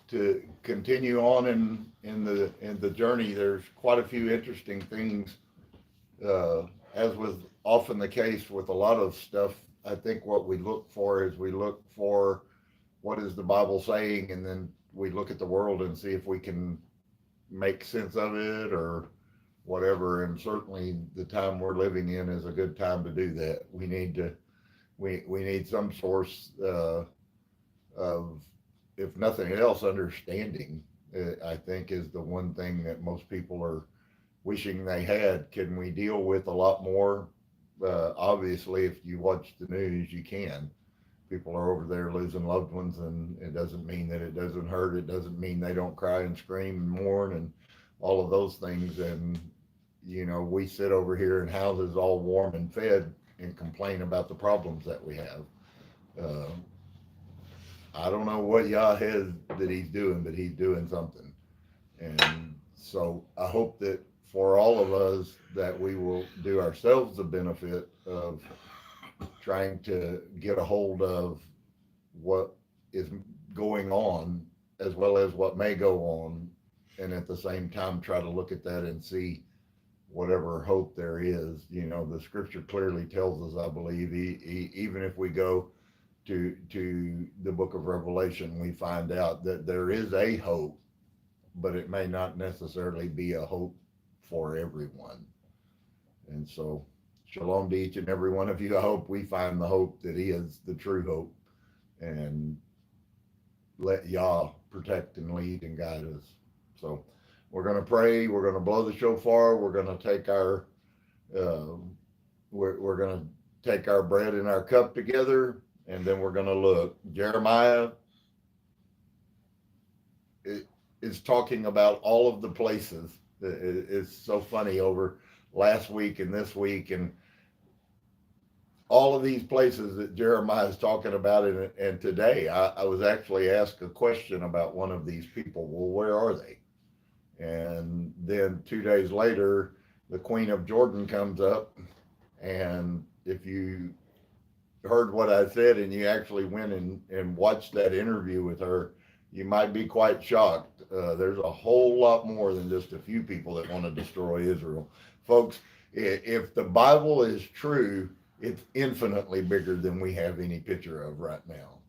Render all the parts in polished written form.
to continue on in the journey, there's quite a few interesting things, as was often the case with a lot of stuff. I think what we look for is we look for what is the Bible saying, and then we look at the world and see if we can make sense of it or whatever. And certainly the time we're living in is a good time to do that. We need to we need some source of, if nothing else, understanding. I think is the one thing that most people are wishing they had. Can we deal with a lot more? Obviously, if you watch the news, you can. People are over there losing loved ones, and it doesn't mean that it doesn't hurt. It doesn't mean they don't cry and scream and mourn and all of those things. And, we sit over here in houses all warm and fed and complain about the problems that we have. Uh, I don't know what Yah has that he's doing, but he's doing something. And so I hope that for all of us that we will do ourselves the benefit of trying to get a hold of what is going on as well as what may go on, and at the same time try to look at that and see whatever hope there is. The scripture clearly tells us, I believe, even if we go to the book of Revelation, we find out that there is a hope, but it may not necessarily be a hope for everyone. And so shalom to each and every one of you. I hope we find the hope that is the true hope, and let Yah protect and lead and guide us. So we're going to pray. We're going to blow the shofar. We're going to take our we're going to take our bread and our cup together, and then we're going to look. Jeremiah is talking about all of the places. It's so funny, over last week and this week, and all of these places that Jeremiah is talking about. And today I was actually asked a question about one of these people. Well, where are they? And then 2 days later, the Queen of Jordan comes up, and if you heard what I said and you actually went and watched that interview with her, you might be quite shocked. There's a whole lot more than just a few people that want to destroy Israel. Folks, if the Bible is true, it's infinitely bigger than we have any picture of right now.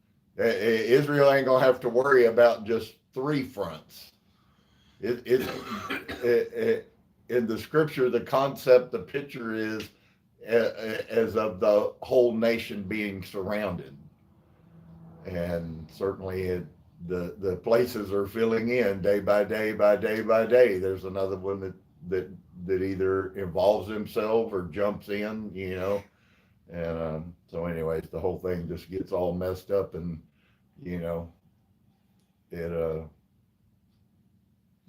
Israel ain't going to have to worry about just 3 fronts. In the scripture, the concept, the picture is as of the whole nation being surrounded. And certainly the places are filling in day by day by day by day. There's another one that either involves himself or jumps in, And so anyways, the whole thing just gets all messed up, and,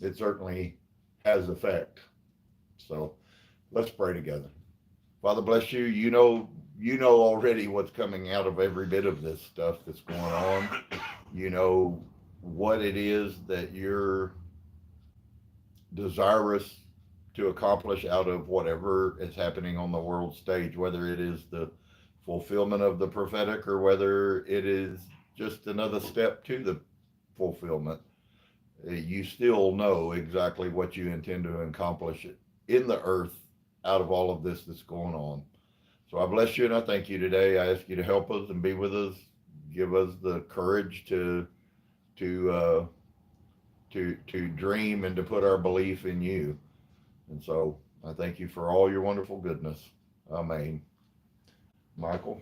it certainly has effect. So let's pray together. Father, bless you. You know already what's coming out of every bit of this stuff that's going on. You know what it is that you're desirous to accomplish out of whatever is happening on the world stage, whether it is the fulfillment of the prophetic or whether it is just another step to the fulfillment. You still know exactly what you intend to accomplish in the earth out of all of this that's going on. So I bless you and I thank you today. I ask you to help us and be with us. Give us the courage to dream and to put our belief in you. And so I thank you for all your wonderful goodness. Amen. Michael.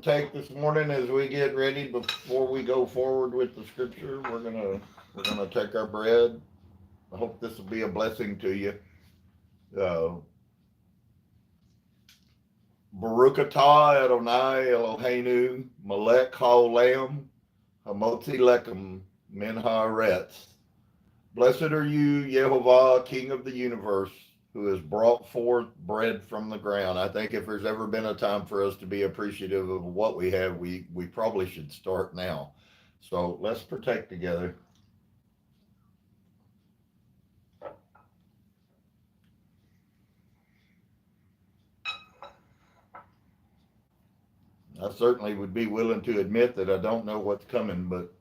Take this morning as we get ready before we go forward with the scripture. We're gonna take our bread. I hope this will be a blessing to you. Baruch atah Adonai Eloheinu melech haolam hamotzi lechem min haaretz. Blessed are you, Yehovah, King of the universe, who has brought forth bread from the ground. I think if there's ever been a time for us to be appreciative of what we have, we probably should start now. So let's partake together. I certainly would be willing to admit that I don't know what's coming, but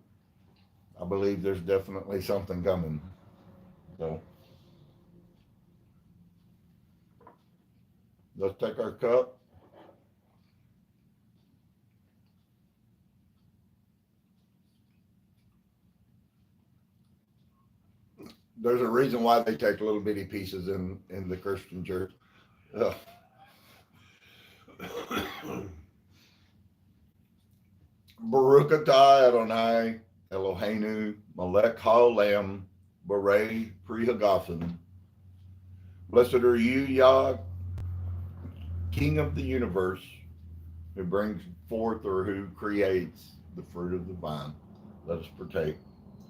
I believe there's definitely something coming. So let's take our cup. There's a reason why they take little bitty pieces in the Christian church. Baruch atah Adonai Eloheinu Melech haolam Borei Pri Hagafen. Blessed are you, Yah, King of the universe, who brings forth or who creates the fruit of the vine. Let us partake.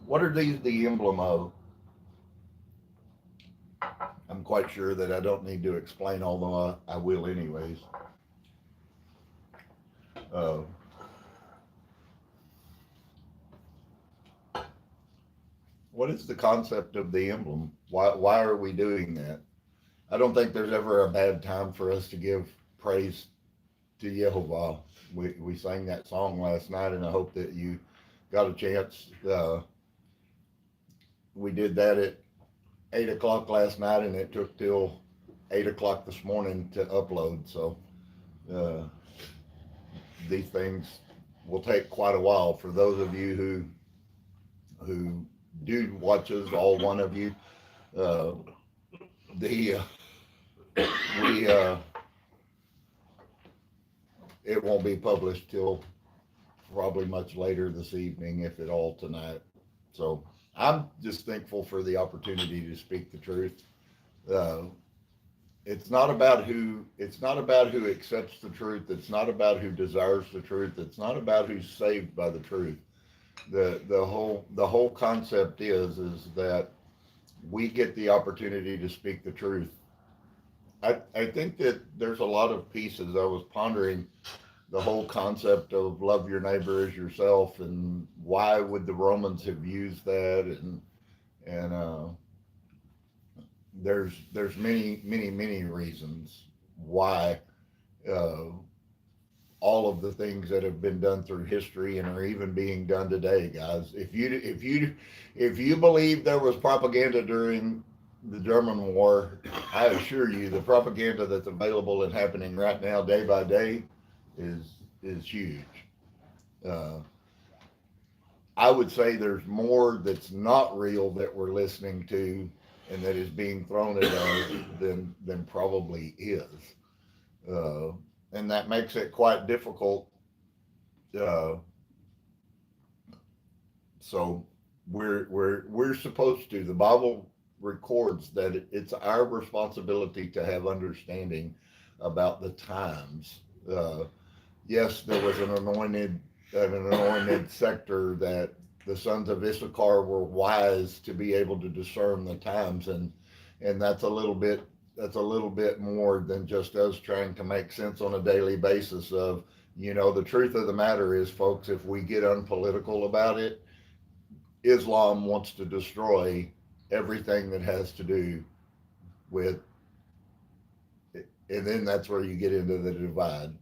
What are these the emblem of? I'm quite sure that I don't need to explain, although I will anyways. What is the concept of the emblem? Why are we doing that? I don't think there's ever a bad time for us to give praise to Yehovah. We sang that song last night, and I hope that you got a chance. We did that at 8 o'clock last night, and it took till 8 o'clock this morning to upload. So these things will take quite a while. For those of you who do watch us, all one of you, it won't be published till probably much later this evening, if at all tonight. So I'm just thankful for the opportunity to speak the truth. It's not about who accepts the truth. It's not about who desires the truth. It's not about who's saved by the truth. The whole concept is that we get the opportunity to speak the truth. I think that there's a lot of pieces. I was pondering the whole concept of love your neighbor as yourself, and why would the Romans have used that, and there's many reasons why all of the things that have been done through history and are even being done today, guys. If you believe there was propaganda during the German war, I assure you the propaganda that's available and happening right now, day by day, is huge. I would say there's more that's not real that we're listening to and that is being thrown at us than probably is, and that makes it quite difficult. So we're supposed to. The Bible records that it's our responsibility to have understanding about the times. Yes, there was an anointed sector that the sons of Issachar were wise to be able to discern the times, and that's a little bit more than just us trying to make sense on a daily basis of, the truth of the matter is, folks, if we get unpolitical about it, Islam wants to destroy everything that has to do with it, and then that's where you get into the divide.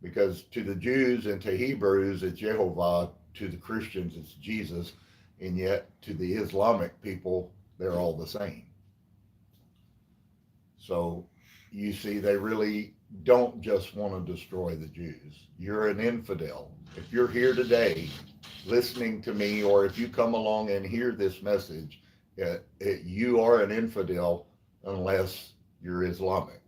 Because to the Jews and to Hebrews, it's Yehovah. To the Christians, it's Jesus. And yet, to the Islamic people, they're all the same. So, you see, they really don't just want to destroy the Jews. You're an infidel. If you're here today listening to me, or if you come along and hear this message, you are an infidel unless you're Islamic.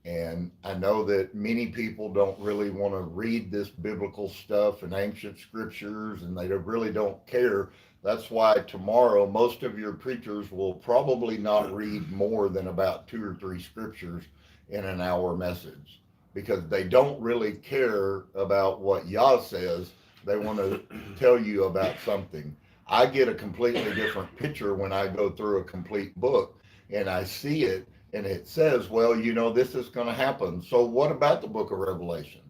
And I know that many people don't really want to read this biblical stuff and ancient scriptures, and they really don't care. That's why tomorrow most of your preachers will probably not read more than about 2 or 3 scriptures in an hour message, because they don't really care about what Yah says. They want to tell you about something. I get a completely different picture when I go through a complete book. and I see it, and it says, well, this is going to happen. So what about the book of Revelation?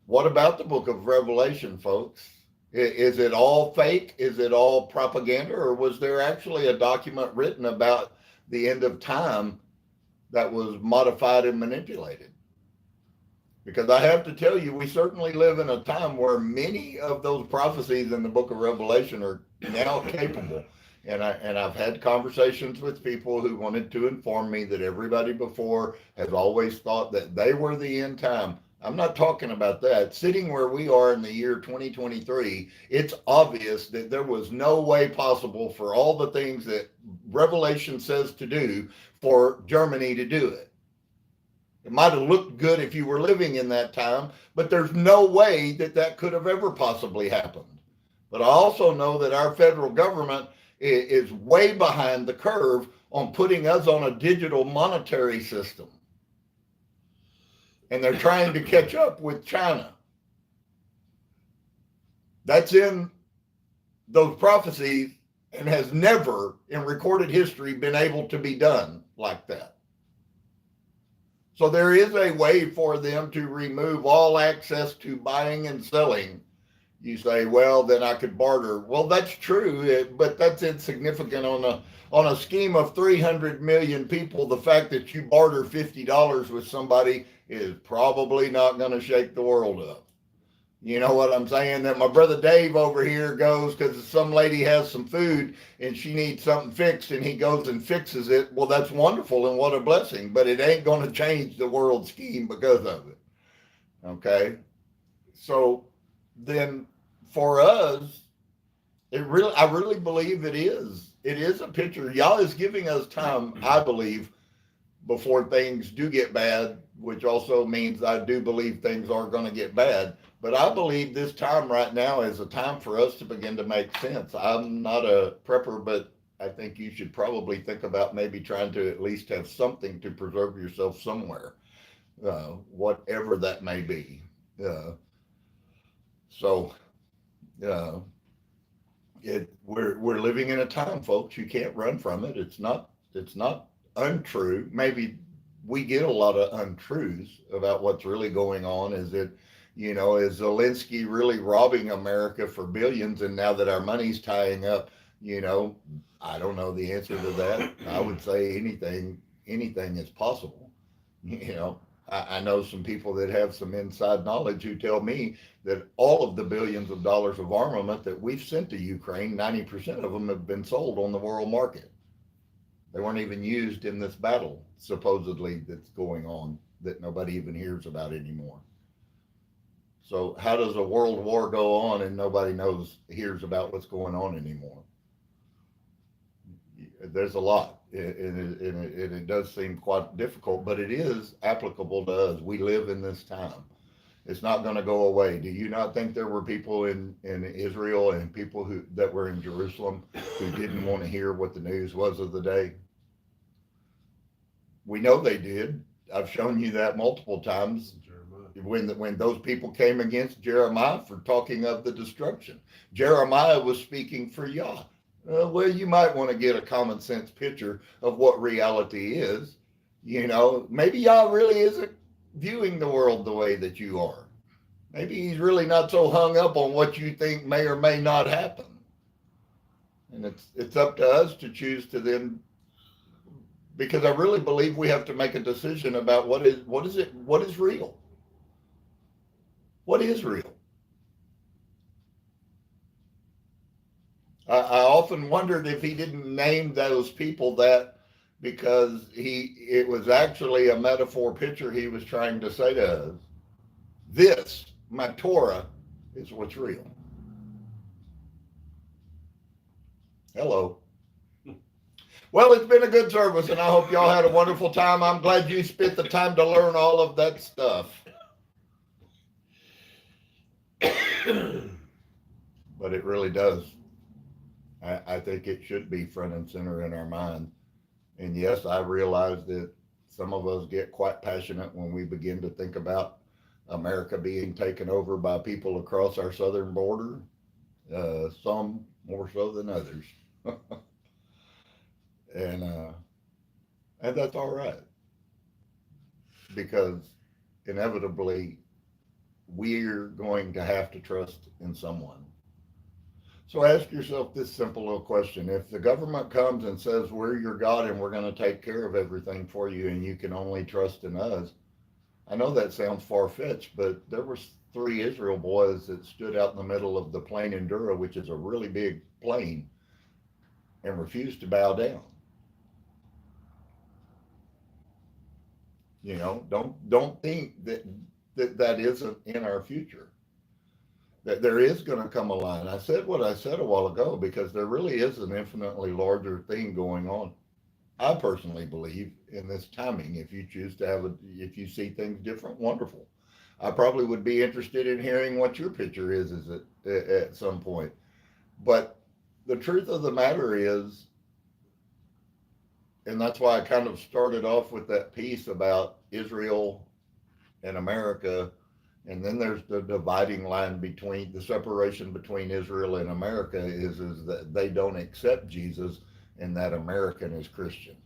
What about the book of Revelation, folks? Is it all fake? Is it all propaganda? Or was there actually a document written about the end of time that was modified and manipulated? Because I have to tell you, we certainly live in a time where many of those prophecies in the book of Revelation are now capable. And I've had conversations with people who wanted to inform me that everybody before has always thought that they were the end time. I'm not talking about that. Sitting where we are in the year 2023, it's obvious that there was no way possible for all the things that Revelation says to do for Germany to do it. It might have looked good if you were living in that time, but there's no way that that could have ever possibly happened. But I also know that our federal government is way behind the curve on putting us on a digital monetary system. And they're trying to catch up with China. That's in those prophecies and has never in recorded history been able to be done like that. So there is a way for them to remove all access to buying and selling. You say, well, then I could barter. Well, that's true, but that's insignificant on a scheme of 300 million people. The fact that you barter $50 with somebody is probably not going to shake the world up. You know what I'm saying? That my brother Dave over here goes because some lady has some food and she needs something fixed and he goes and fixes it. Well, that's wonderful and what a blessing, but it ain't going to change the world scheme because of it. Okay? So then for us, I really believe it is. It is a picture. Yah is giving us time, I believe, before things do get bad, which also means I do believe things are going to get bad. But I believe this time right now is a time for us to begin to make sense. I'm not a prepper, but I think you should probably think about maybe trying to at least have something to preserve yourself somewhere, whatever that may be. We're living in a time, folks. You can't run from it. It's not untrue. Maybe we get a lot of untruths about what's really going on. Is Zelensky really robbing America for billions? And now that our money's tying up, I don't know the answer to that. I would say anything is possible. I know some people that have some inside knowledge who tell me that all of the billions of dollars of armament that we've sent to Ukraine, 90% of them have been sold on the world market. They weren't even used in this battle, supposedly, that's going on, that nobody even hears about anymore. So how does a world war go on and nobody hears about what's going on anymore? There's a lot, and it does seem quite difficult, but it is applicable to us. We live in this time. It's not going to go away. Do you not think there were people in Israel and people that were in Jerusalem who didn't want to hear what the news was of the day? We know they did. I've shown you that multiple times. When those people came against Jeremiah for talking of the destruction, Jeremiah was speaking for Yah. Well, you might want to get a common sense picture of what reality is. Maybe Yah really isn't viewing the world the way that you are. Maybe he's really not so hung up on what you think may or may not happen. And it's up to us to choose to then, because I really believe we have to make a decision about what is real. What is real? I often wondered if he didn't name those people that because it was actually a metaphor picture he was trying to say to us. This, my Torah, is what's real. Hello. Well, it's been a good service, and I hope y'all had a wonderful time. I'm glad you spent the time to learn all of that stuff. But it really does. I think it should be front and center in our mind. And yes, I realize that some of us get quite passionate when we begin to think about America being taken over by people across our southern border, some more so than others. And that's all right, because inevitably we're going to have to trust in someone. So ask yourself this simple little question. If the government comes and says, we're your God and we're going to take care of everything for you and you can only trust in us, I know that sounds far-fetched, but there were 3 Israel boys that stood out in the middle of the plain in Dura, which is a really big plain, and refused to bow down. You know, don't think that isn't in our future. That there is going to come a line. I said what I said a while ago because there really is an infinitely larger thing going on. I personally believe in this timing. If you choose to if you see things different, wonderful. I probably would be interested in hearing what your picture is at some point. But the truth of the matter is, and that's why I kind of started off with that piece about Israel and America. And then there's the dividing line between the separation between Israel and America is that they don't accept Jesus and that American is Christian.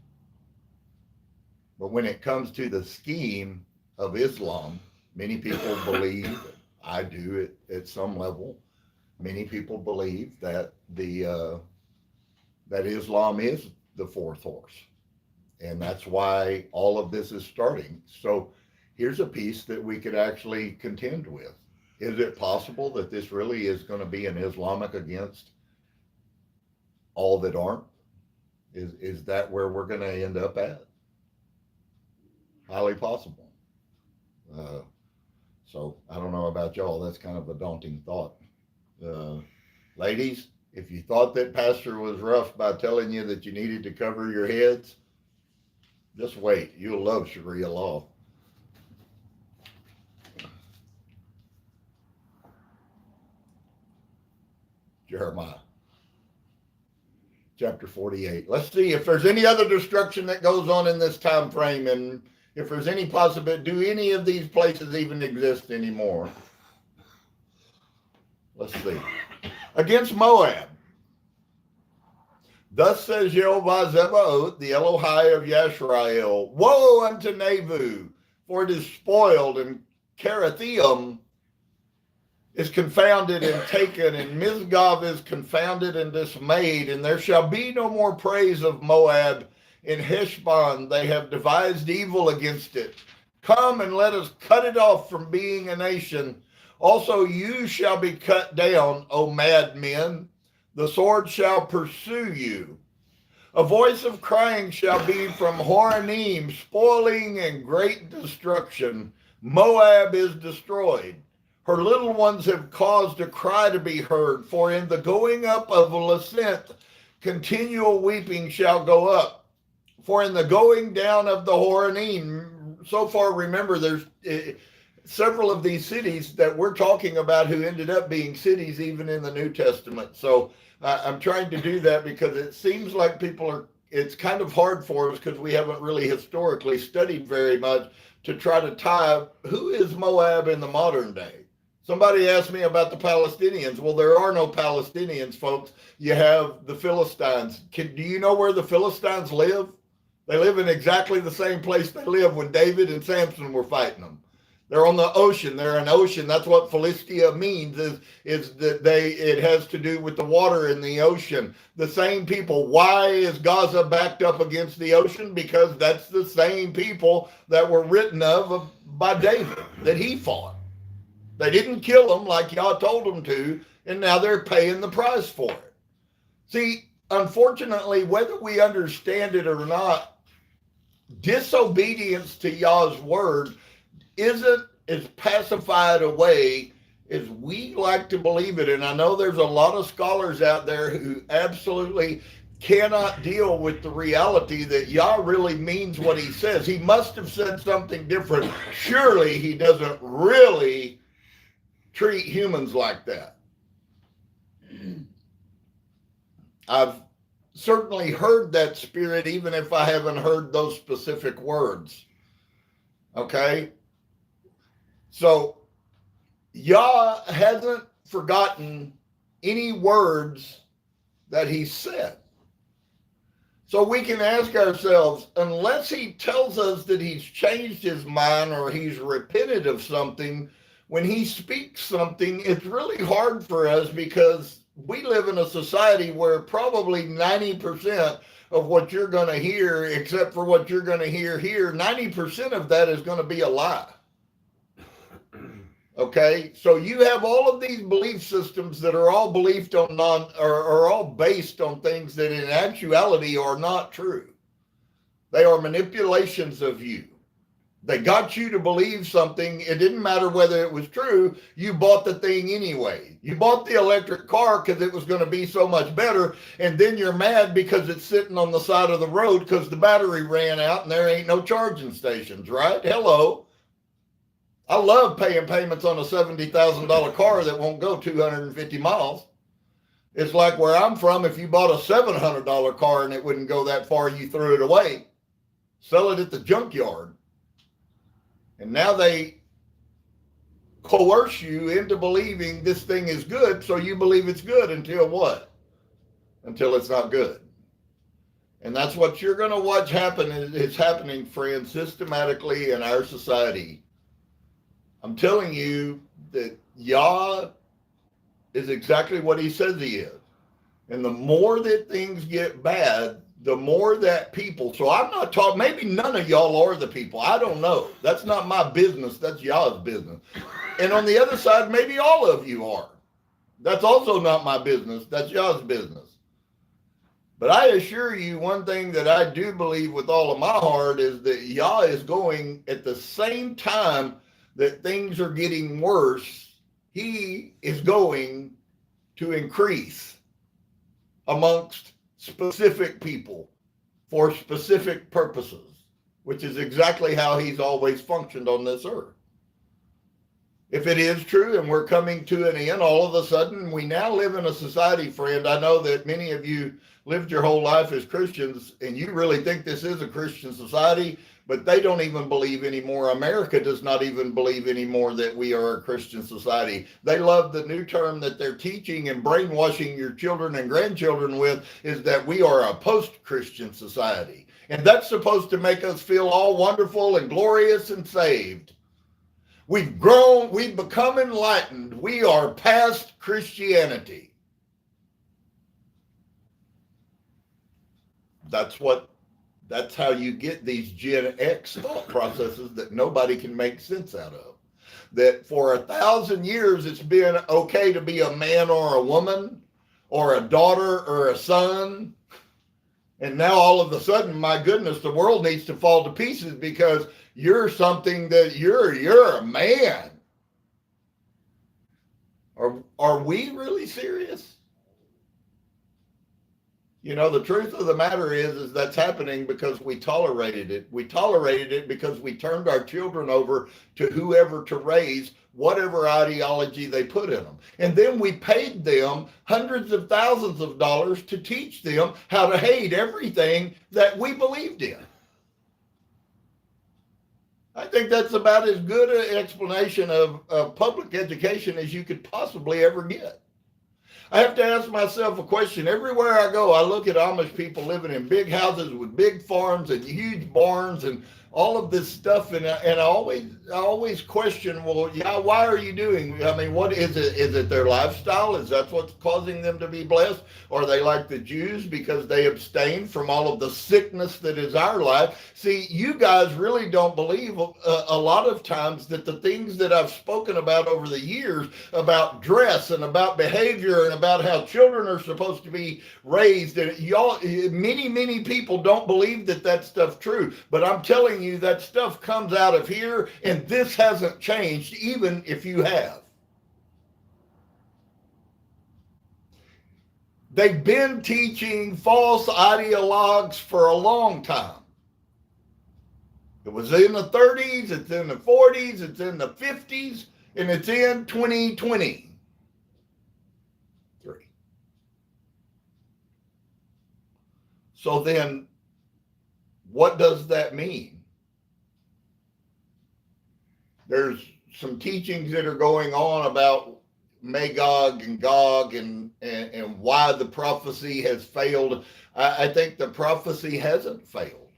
But when it comes to the scheme of Islam, many people believe, I do at some level, many people believe that that Islam is the 4th horse. And that's why all of this is starting. So here's a piece that we could actually contend with. Is it possible that this really is going to be an Islamic against all that aren't? Is that where we're going to end up at? Highly possible. So I don't know about y'all. That's kind of a daunting thought. Ladies, if you thought that pastor was rough by telling you that you needed to cover your heads, just wait. You'll love Sharia law. Jeremiah chapter 48. Let's see if there's any other destruction that goes on in this time frame, and if there's any possibility, do any of these places even exist anymore? Let's see. Against Moab. Thus says Yehovah Zebaoth, the Elohai of Yashar'el, woe unto Nebu, for it is spoiled, and Kerethium is confounded and taken, and Misgav is confounded and dismayed, and there shall be no more praise of Moab. In Heshbon they have devised evil against it. Come and let us cut it off from being a nation. Also you shall be cut down, O madmen. The sword shall pursue you. A voice of crying shall be from Horonim, spoiling and great destruction. Moab is destroyed. Her little ones have caused a cry to be heard, for in the going up of a ascent, continual weeping shall go up. For in the going down of the Horonim, so far remember there's several of these cities that we're talking about who ended up being cities even in the New Testament. So I'm trying to do that because it seems like it's kind of hard for us because we haven't really historically studied very much to try to tie who is Moab in the modern day. Somebody asked me about the Palestinians. Well, there are no Palestinians, folks. You have the Philistines. Do you know where the Philistines live? They live in exactly the same place they lived when David and Samson were fighting them. They're on the ocean. They're an ocean. That's what Philistia means, is that it has to do with the water in the ocean. The same people. Why is Gaza backed up against the ocean? Because that's the same people that were written of by David, that he fought. They didn't kill them like y'all told them to, and now they're paying the price for it. See, unfortunately, whether we understand it or not, disobedience to Yah's word isn't as pacified a way as we like to believe it. And I know there's a lot of scholars out there who absolutely cannot deal with the reality that Yah really means what he says. He must have said something different. Surely he doesn't really treat humans like that. I've certainly heard that spirit, even if I haven't heard those specific words. Okay? So, Yah hasn't forgotten any words that he said. So we can ask ourselves, unless he tells us that he's changed his mind or he's repented of something, when he speaks something, it's really hard for us because we live in a society where probably 90% of what you're going to hear, except for what you're going to hear here, 90% of that is going to be a lie. Okay, so you have all of these belief systems that are all believed on are all based on things that in actuality are not true. They are manipulations of you. They got you to believe something. It didn't matter whether it was true. You bought the thing anyway. You bought the electric car because it was going to be so much better. And then you're mad because it's sitting on the side of the road because the battery ran out and there ain't no charging stations, right? Hello. I love paying payments on a $70,000 car that won't go 250 miles. It's like where I'm from, if you bought a $700 car and it wouldn't go that far, you threw it away. Sell it at the junkyard. And now they coerce you into believing this thing is good, so you believe it's good until what? Until it's not good. And that's what you're going to watch happen. It's happening, friends, systematically in our society. I'm telling you that Yah is exactly what he says he is. And the more that things get bad, the more that people, so I'm not talking, maybe none of y'all are the people. I don't know. That's not my business. That's Yah's business. And on the other side, maybe all of you are. That's also not my business. That's Yah's business. But I assure you, one thing that I do believe with all of my heart is that Yah is going at the same time that things are getting worse, he is going to increase amongst specific people for specific purposes, which is exactly how he's always functioned on this earth. If it is true and we're coming to an end, all of a sudden we now live in a society, friend. I know that many of you lived your whole life as Christians and you really think this is a Christian society, but they don't even believe anymore. America does not even believe anymore that we are a Christian society. They love the new term that they're teaching and brainwashing your children and grandchildren with is that we are a post-Christian society. And that's supposed to make us feel all wonderful and glorious and saved. We've grown, we've become enlightened. We are past Christianity. That's how you get these Gen X thought processes that nobody can make sense out of. That for 1,000 years, it's been okay to be a man or a woman or a daughter or a son. And now all of a sudden, my goodness, the world needs to fall to pieces because you're something that you're a man. Are we really serious? You know, the truth of the matter is that's happening because we tolerated it. We tolerated it because we turned our children over to whoever to raise whatever ideology they put in them. And then we paid them hundreds of thousands of dollars to teach them how to hate everything that we believed in. I think that's about as good an explanation of public education as you could possibly ever get. I have to ask myself a question. Everywhere I go, I look at Amish people living in big houses with big farms and huge barns and all of this stuff. And I always question, well, yeah, why are you doing? I mean, what is it? Is it their lifestyle? Is that what's causing them to be blessed? Or are they like the Jews because they abstain from all of the sickness that is our life? See, you guys really don't believe a lot of times that the things that I've spoken about over the years about dress and about behavior and about how children are supposed to be raised, and y'all, many people don't believe that stuff's true. But I'm telling you, that stuff comes out of here, and this hasn't changed, even if you have. They've been teaching false ideologues for a long time. It was in the 30s, it's in the 40s, it's in the 50s, and it's in 2023. So then, what does that mean? There's some teachings that are going on about Magog and Gog and why the prophecy has failed. I think the prophecy hasn't failed.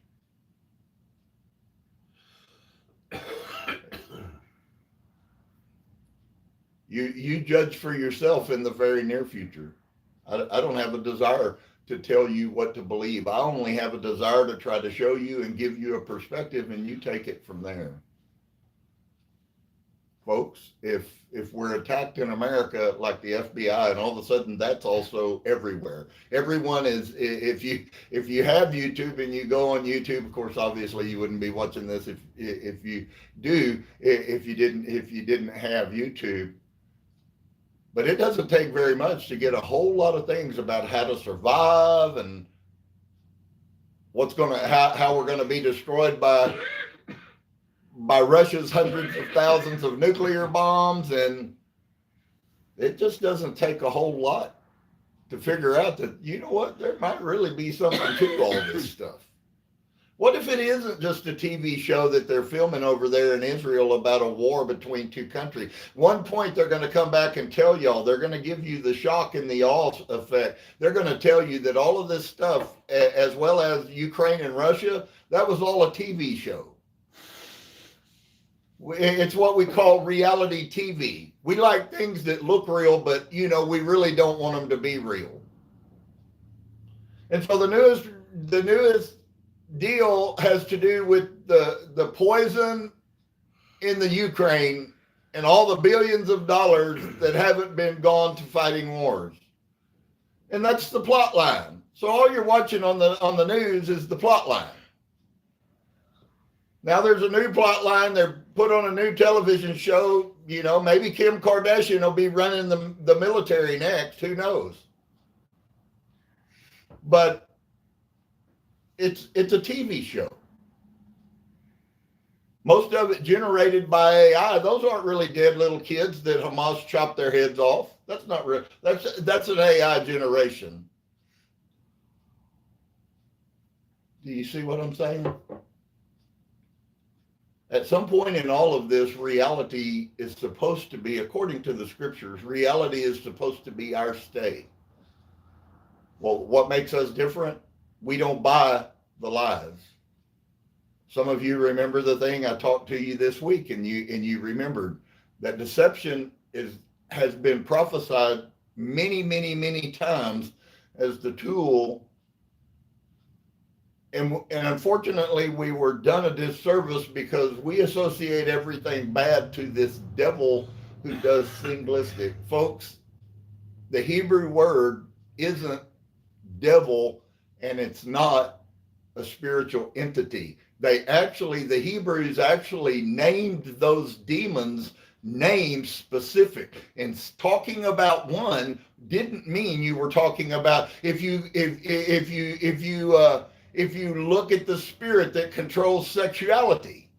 You judge for yourself in the very near future. I don't have a desire to tell you what to believe. I only have a desire to try to show you and give you a perspective, and you take it from there. Folks, if we're attacked in America like the FBI, and all of a sudden that's also everywhere. Everyone is, if you have YouTube and you go on YouTube, of course, obviously you wouldn't be watching this if you didn't have YouTube. But it doesn't take very much to get a whole lot of things about how to survive and how we're gonna be destroyed by Russia's hundreds of thousands of nuclear bombs, and it just doesn't take a whole lot to figure out that, you know what, there might really be something to all this stuff. What if it isn't just a TV show that they're filming over there in Israel about a war between two countries? One point they're going to come back and tell y'all, they're going to give you the shock and the awe effect. They're going to tell you that all of this stuff, as well as Ukraine and Russia, that was all a TV show. It's what we call reality TV. We like things that look real, but we really don't want them to be real. And so the newest deal has to do with the poison in the Ukraine and all the billions of dollars that haven't been gone to fighting wars. And that's the plot line. So all you're watching on the news is the plot line. Now there's a new plot line. They're put on a new television show. Maybe Kim Kardashian will be running the military next. Who knows? But it's a TV show. Most of it generated by AI. Those aren't really dead little kids that Hamas chopped their heads off. That's not real. That's an AI generation. Do you see what I'm saying? At some point in all of this, reality is supposed to be, according to the scriptures, reality is supposed to be our stay. Well, what makes us different? We don't buy the lies. Some of you remember the thing I talked to you this week, and you remembered that deception has been prophesied many, many, many times as the tool. And unfortunately, we were done a disservice because we associate everything bad to this devil who does simplistic. Folks, the Hebrew word isn't devil, and it's not a spiritual entity. The Hebrews actually named those demons names specific, and talking about one didn't mean you were talking about if you look at the spirit that controls sexuality,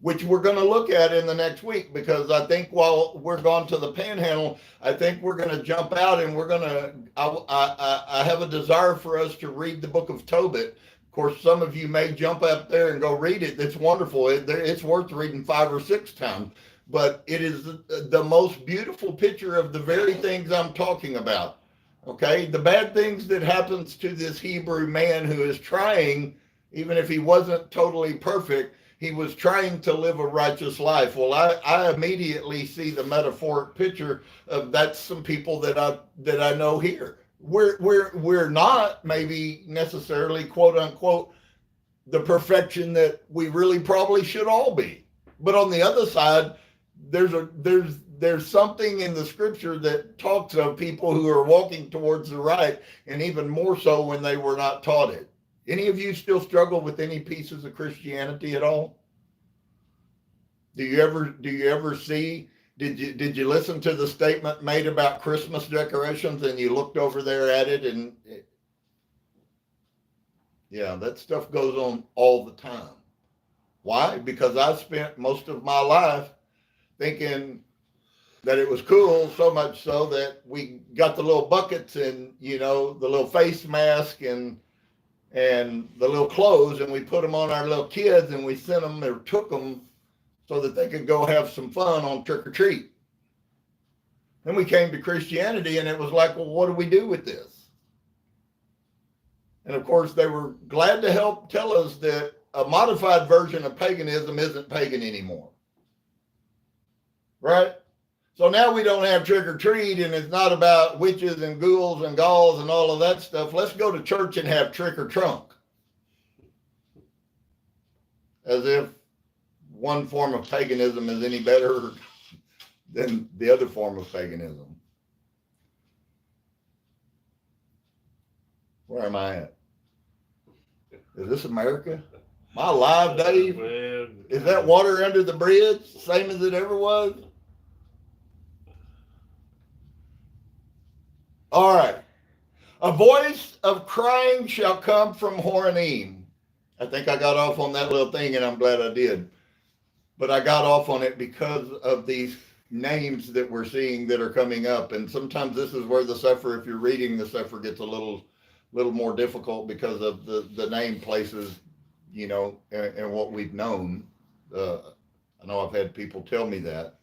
which we're going to look at in the next week, because I think while we're gone to the panhandle, I think we're going to jump out and we're going to, I have a desire for us to read the book of Tobit. Of course, some of you may jump up there and go read it. It's wonderful. It's worth reading 5 or 6 times, but it is the most beautiful picture of the very things I'm talking about. Okay, the bad things that happens to this Hebrew man who is trying, even if he wasn't totally perfect, he was trying to live a righteous life. Well, I immediately see the metaphoric picture of that's some people that I know here. We're not maybe necessarily quote unquote the perfection that we really probably should all be. But on the other side, there's something in the scripture that talks of people who are walking towards the right, and even more so when they were not taught it. Any of you still struggle with any pieces of Christianity at all? Do you ever see, did you listen to the statement made about Christmas decorations and you looked over there at it and yeah, that stuff goes on all the time. Why? Because I spent most of my life thinking that it was cool, so much so that we got the little buckets and, the little face mask and the little clothes, and we put them on our little kids and we sent them or took them so that they could go have some fun on trick or treat. Then we came to Christianity, and it was like, well, what do we do with this? And of course, they were glad to help tell us that a modified version of paganism isn't pagan anymore. Right? So now we don't have trick or treat, and it's not about witches and ghouls and ghouls and all of that stuff. Let's go to church and have trick or trunk. As if one form of paganism is any better than the other form of paganism. Where am I at? Is this America? Am I alive, Dave? Is that water under the bridge, same as it ever was? All right. A voice of crying shall come from Horonim. I think I got off on that little thing, and I'm glad I did. But I got off on it because of these names that we're seeing that are coming up. And sometimes this is where the Sefer, if you're reading the Sefer, gets a little more difficult because of the name places, you know, and what we've known. I know I've had people tell me that.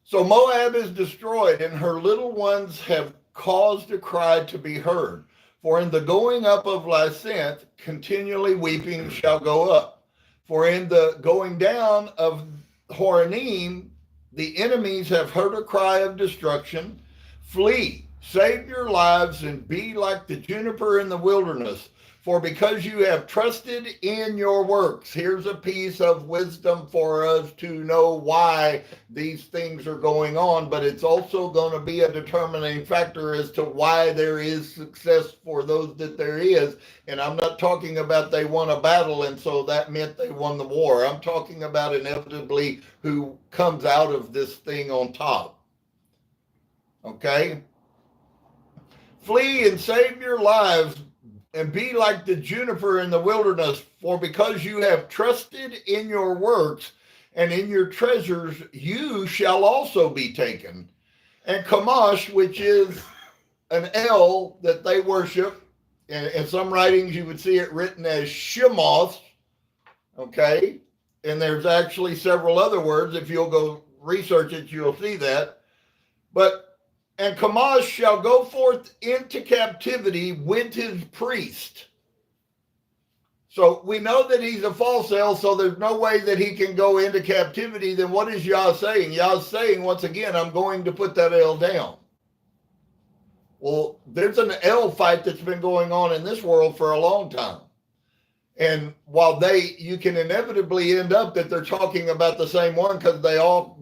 So Moab is destroyed, and her little ones have caused a cry to be heard. For in the going up of Licent, continually weeping shall go up. For in the going down of Horonim, the enemies have heard a cry of destruction. Flee, save your lives, and be like the juniper in the wilderness. For because you have trusted in your works, here's a piece of wisdom for us to know why these things are going on, but it's also going to be a determining factor as to why there is success for those that there is. And I'm not talking about they won a battle and so that meant they won the war. I'm talking about inevitably who comes out of this thing on top. Okay? Flee and save your lives, and be like the juniper in the wilderness, for because you have trusted in your works and in your treasures, you shall also be taken. And Chemosh, which is an El that they worship, and in some writings you would see it written as Shemoth, okay? And there's actually several other words. If you'll go research it, you'll see that. And Chemosh shall go forth into captivity with his priest. So we know that he's a false El, so there's no way that he can go into captivity. Then what is Yah saying? Yah's saying, once again, I'm going to put that El down. Well, there's an El fight that's been going on in this world for a long time. And while you can inevitably end up that they're talking about the same one because they all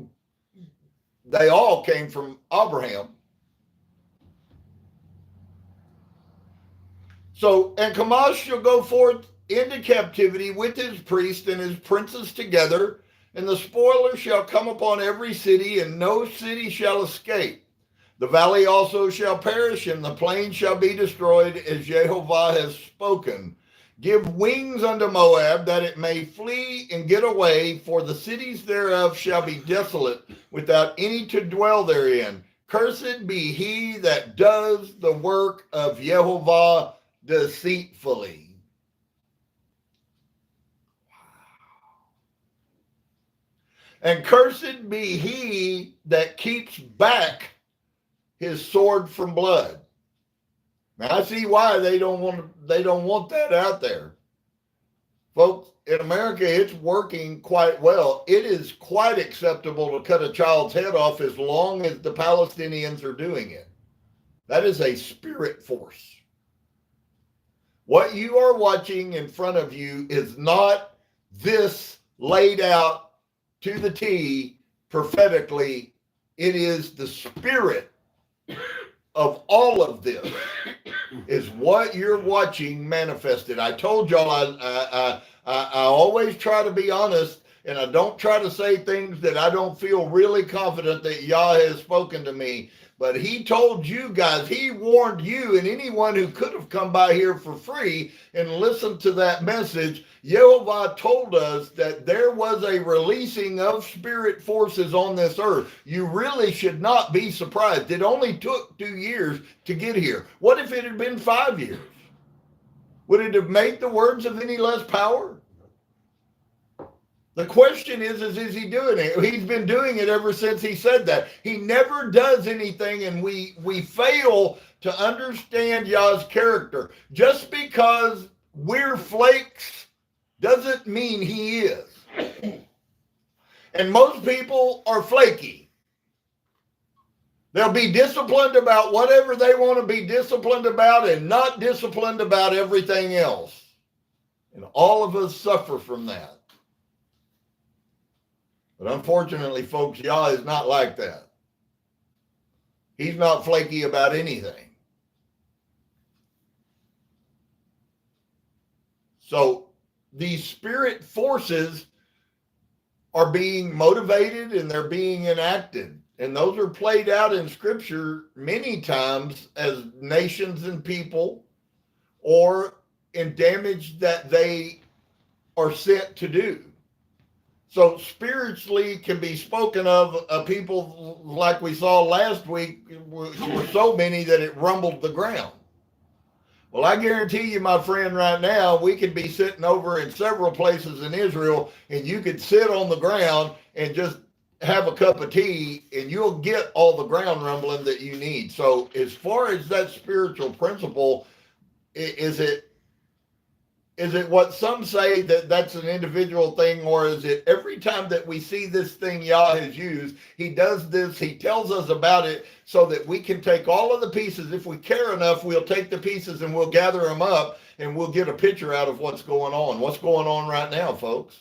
came from Abraham. So, and Chemosh shall go forth into captivity with his priest and his princes together, and the spoiler shall come upon every city, and no city shall escape. The valley also shall perish, and the plain shall be destroyed, as Yehovah has spoken. Give wings unto Moab, that it may flee and get away, for the cities thereof shall be desolate, without any to dwell therein. Cursed be he that does the work of Yehovah deceitfully. And cursed be he that keeps back his sword from blood. Now I see why they don't want that out there. Folks, in America it's working quite well. It is quite acceptable to cut a child's head off as long as the Palestinians are doing it. That is a spirit force. What you are watching in front of you is not this laid out to the T prophetically. It is the spirit of all of this is what you're watching manifested. I told y'all I always try to be honest, and I don't try to say things that I don't feel really confident that Yah has spoken to me. But he told you guys, he warned you and anyone who could have come by here for free and listened to that message. Yehovah told us that there was a releasing of spirit forces on this earth. You really should not be surprised. It only took 2 years to get here. What if it had been 5 years? Would it have made the words of any less power? The question is he doing it? He's been doing it ever since he said that. He never does anything, and we fail to understand Yah's character. Just because we're flakes doesn't mean he is. And most people are flaky. They'll be disciplined about whatever they want to be disciplined about and not disciplined about everything else. And all of us suffer from that. But unfortunately, folks, Yah is not like that. He's not flaky about anything. So these spirit forces are being motivated and they're being enacted. And those are played out in Scripture many times as nations and people, or in damage that they are sent to do. So spiritually can be spoken of people like we saw last week were so many that it rumbled the ground. Well, I guarantee you, my friend, right now, we could be sitting over in several places in Israel and you could sit on the ground and just have a cup of tea and you'll get all the ground rumbling that you need. So as far as that spiritual principle, is it what some say that that's an individual thing, or is it every time that we see this thing Yah has used, he does this, he tells us about it so that we can take all of the pieces. If we care enough, we'll take the pieces and we'll gather them up and we'll get a picture out of what's going on. What's going on right now, folks?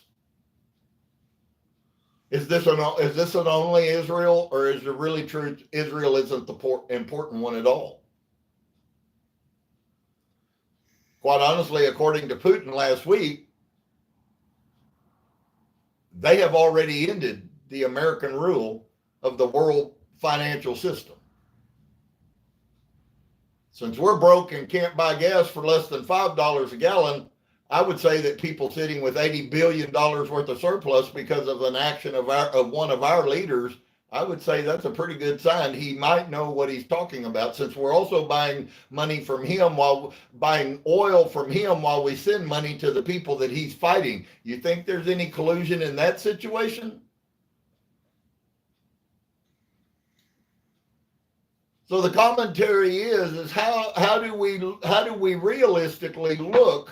Is this an only Israel, or is it really true Israel isn't the important one at all? Quite honestly, according to Putin last week, they have already ended the American rule of the world financial system. Since we're broke and can't buy gas for less than $5 a gallon, I would say that people sitting with $80 billion worth of surplus because of an action of one of our leaders, I would say that's a pretty good sign. He might know what he's talking about, since we're also buying money from him, while buying oil from him while we send money to the people that he's fighting. You think there's any collusion in that situation? So the commentary is how do we realistically look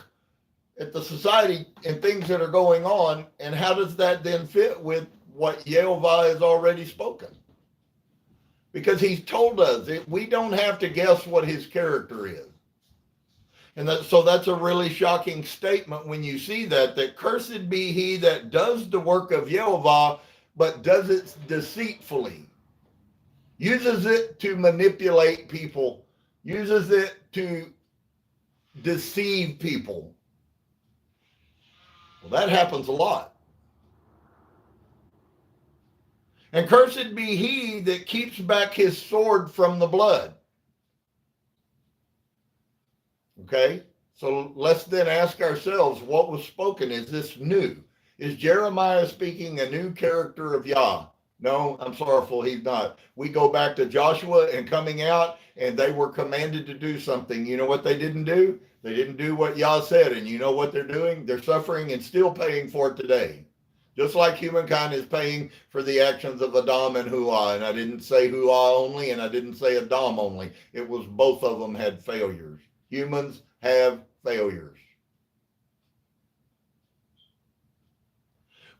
at the society and things that are going on, and how does that then fit with what Yehovah has already spoken? Because he's told us that we don't have to guess what his character is. And so that's a really shocking statement when you see that cursed be he that does the work of Yehovah, but does it deceitfully, uses it to manipulate people, uses it to deceive people. Well, that happens a lot. And cursed be he that keeps back his sword from the blood. Okay? So let's then ask ourselves, what was spoken? Is this new? Is Jeremiah speaking a new character of Yah? No, I'm sorrowful, he's not. We go back to Joshua and coming out, and they were commanded to do something. You know what they didn't do? They didn't do what Yah said, and you know what they're doing? They're suffering and still paying for it today. Just like humankind is paying for the actions of Adam and Huah. And I didn't say Huah only, and I didn't say Adam only. It was both of them had failures. Humans have failures.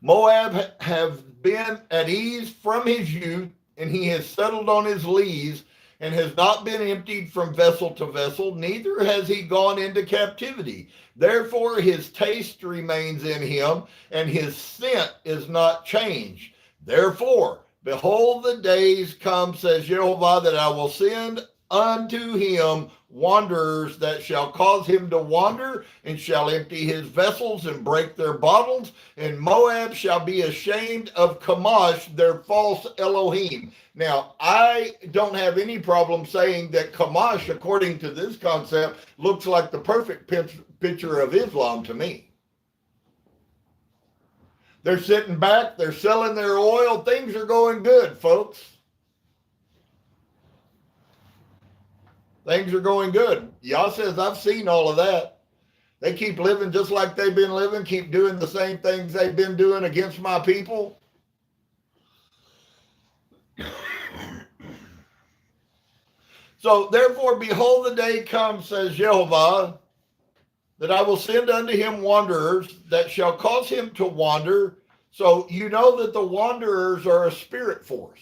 Moab have been at ease from his youth, and he has settled on his lees, and has not been emptied from vessel to vessel, neither has he gone into captivity. Therefore his taste remains in him, and his scent is not changed. Therefore, behold, the days come, says Yehovah, that I will send unto him wanderers that shall cause him to wander, and shall empty his vessels and break their bottles, and Moab shall be ashamed of Chemosh, their false Elohim. Now, I don't have any problem saying that Chemosh, according to this concept, looks like the perfect picture of Islam to me. They're sitting back, they're selling their oil, things are going good, folks. Things are going good. Yah says, I've seen all of that. They keep living just like they've been living, keep doing the same things they've been doing against my people. So therefore, behold, the day comes, says Yehovah, that I will send unto him wanderers that shall cause him to wander. So you know that the wanderers are a spirit force.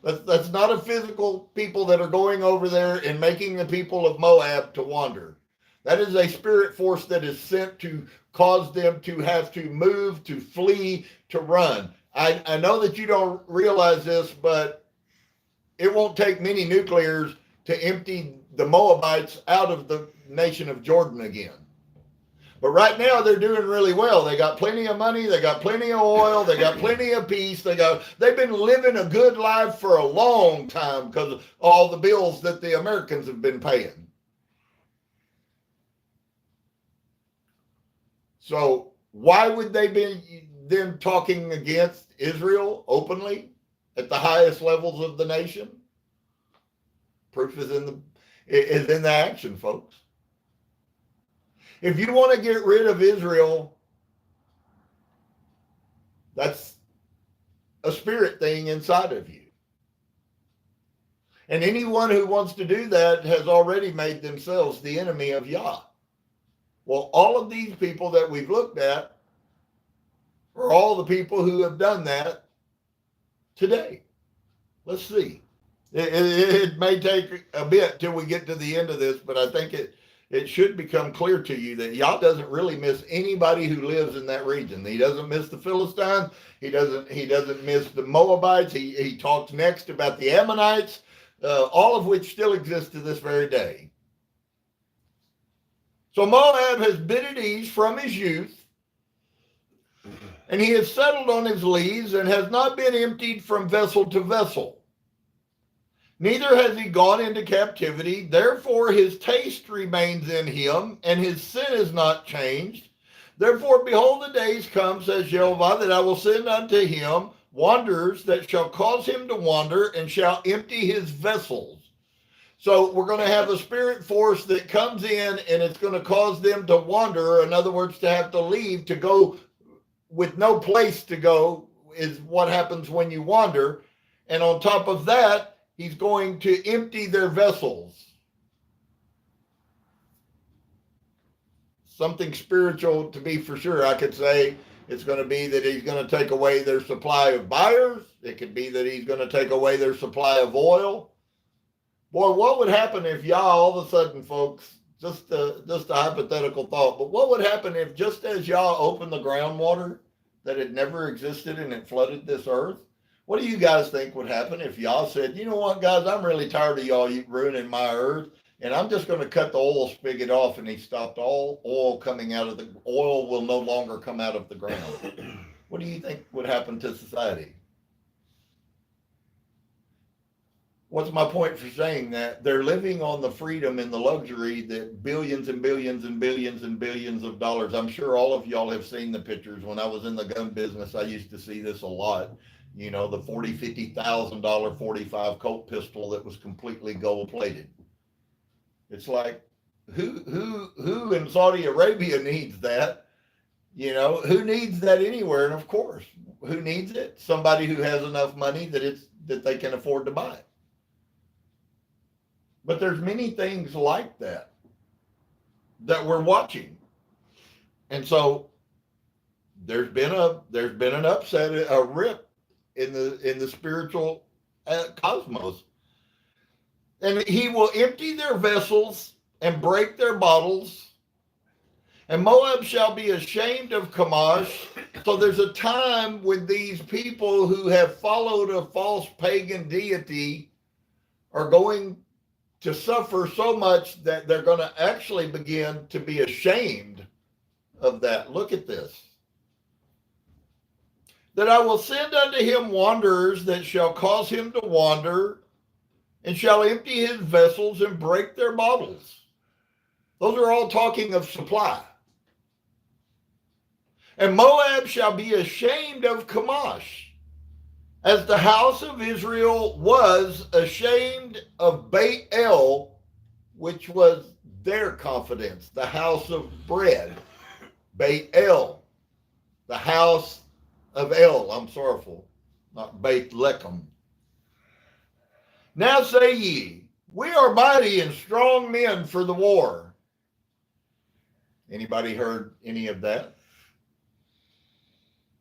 That's not a physical people that are going over there and making the people of Moab to wander. That is a spirit force that is sent to cause them to have to move, to flee, to run. I know that you don't realize this, but it won't take many nuclears to empty the Moabites out of the nation of Jordan again. But right now they're doing really well. They got plenty of money, they got plenty of oil, they got plenty of peace. They've been living a good life for a long time because of all the bills that the Americans have been paying. So why would they be then talking against Israel openly at the highest levels of the nation? Proof is in the action, folks. If you want to get rid of Israel, that's a spirit thing inside of you. And anyone who wants to do that has already made themselves the enemy of Yah. Well, all of these people that we've looked at are all the people who have done that today. Let's see. It may take a bit till we get to the end of this, but I think it should become clear to you that Yah doesn't really miss anybody who lives in that region. He doesn't miss the Philistines. He doesn't miss the Moabites. He talks next about the Ammonites, all of which still exist to this very day. So Moab has been at ease from his youth, and he has settled on his lees and has not been emptied from vessel to vessel. Neither has he gone into captivity. Therefore, his taste remains in him, and his sin is not changed. Therefore, behold, the days come, says Yehovah, that I will send unto him wanderers that shall cause him to wander and shall empty his vessels. So we're going to have a spirit force that comes in, and it's going to cause them to wander. In other words, to have to leave, to go with no place to go is what happens when you wander. And on top of that, he's going to empty their vessels. Something spiritual to be for sure. I could say it's going to be that he's going to take away their supply of buyers. It could be that he's going to take away their supply of oil. Boy, what would happen if Yah all of a sudden, folks, just a hypothetical thought, but what would happen if just as Yah opened the groundwater that had never existed and it flooded this earth? What do you guys think would happen if Yah said, you know what, guys, I'm really tired of y'all ruining my earth, and I'm just going to cut the oil spigot off, and he stopped all oil coming out of the, oil will no longer come out of the ground. What do you think would happen to society? What's my point for saying that? They're living on the freedom and the luxury that billions and billions and billions and billions of dollars. I'm sure all of y'all have seen the pictures. When I was in the gun business, I used to see this a lot. You know, the $40,000, $50,000 .45 Colt pistol that was completely gold plated. It's like, who in Saudi Arabia needs that? You know, who needs that anywhere? And of course, who needs it? Somebody who has enough money that they can afford to buy it. But there's many things like that we're watching. And so there's been an upset, a rip in the spiritual cosmos. And he will empty their vessels and break their bottles. And Moab shall be ashamed of Chemosh. So there's a time when these people who have followed a false pagan deity are going to suffer so much that they're going to actually begin to be ashamed of that. Look at this. That I will send unto him wanderers that shall cause him to wander, and shall empty his vessels and break their bottles. Those are all talking of supply. And Moab shall be ashamed of Chemosh, as the house of Israel was ashamed of Baal which was their confidence, the house of bread. Beit El, the house of El, I'm sorrowful, not Beit Lechem. Now say ye, we are mighty and strong men for the war. Anybody heard any of that?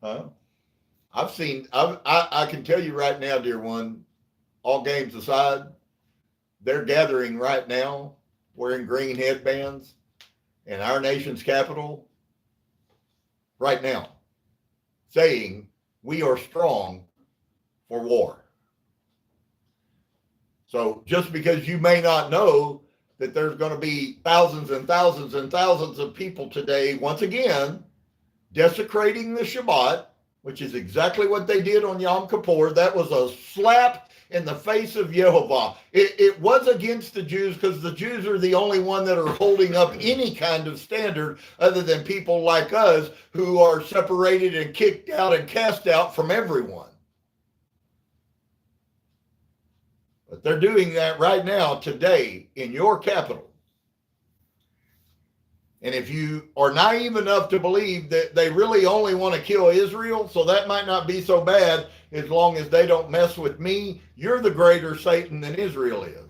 Huh? I can tell you right now, dear one, all games aside, they're gathering right now wearing green headbands in our nation's capital right now, saying we are strong for war. So just because you may not know that there's going to be thousands and thousands and thousands of people today, once again, desecrating the Shabbat, which is exactly what they did on Yom Kippur. That was a slap in the face of Yehovah. It was against the Jews because the Jews are the only one that are holding up any kind of standard other than people like us who are separated and kicked out and cast out from everyone. But they're doing that right now, today, in your capital. And if you are naive enough to believe that they really only want to kill Israel, so that might not be so bad as long as they don't mess with me, you're the greater Satan than Israel is.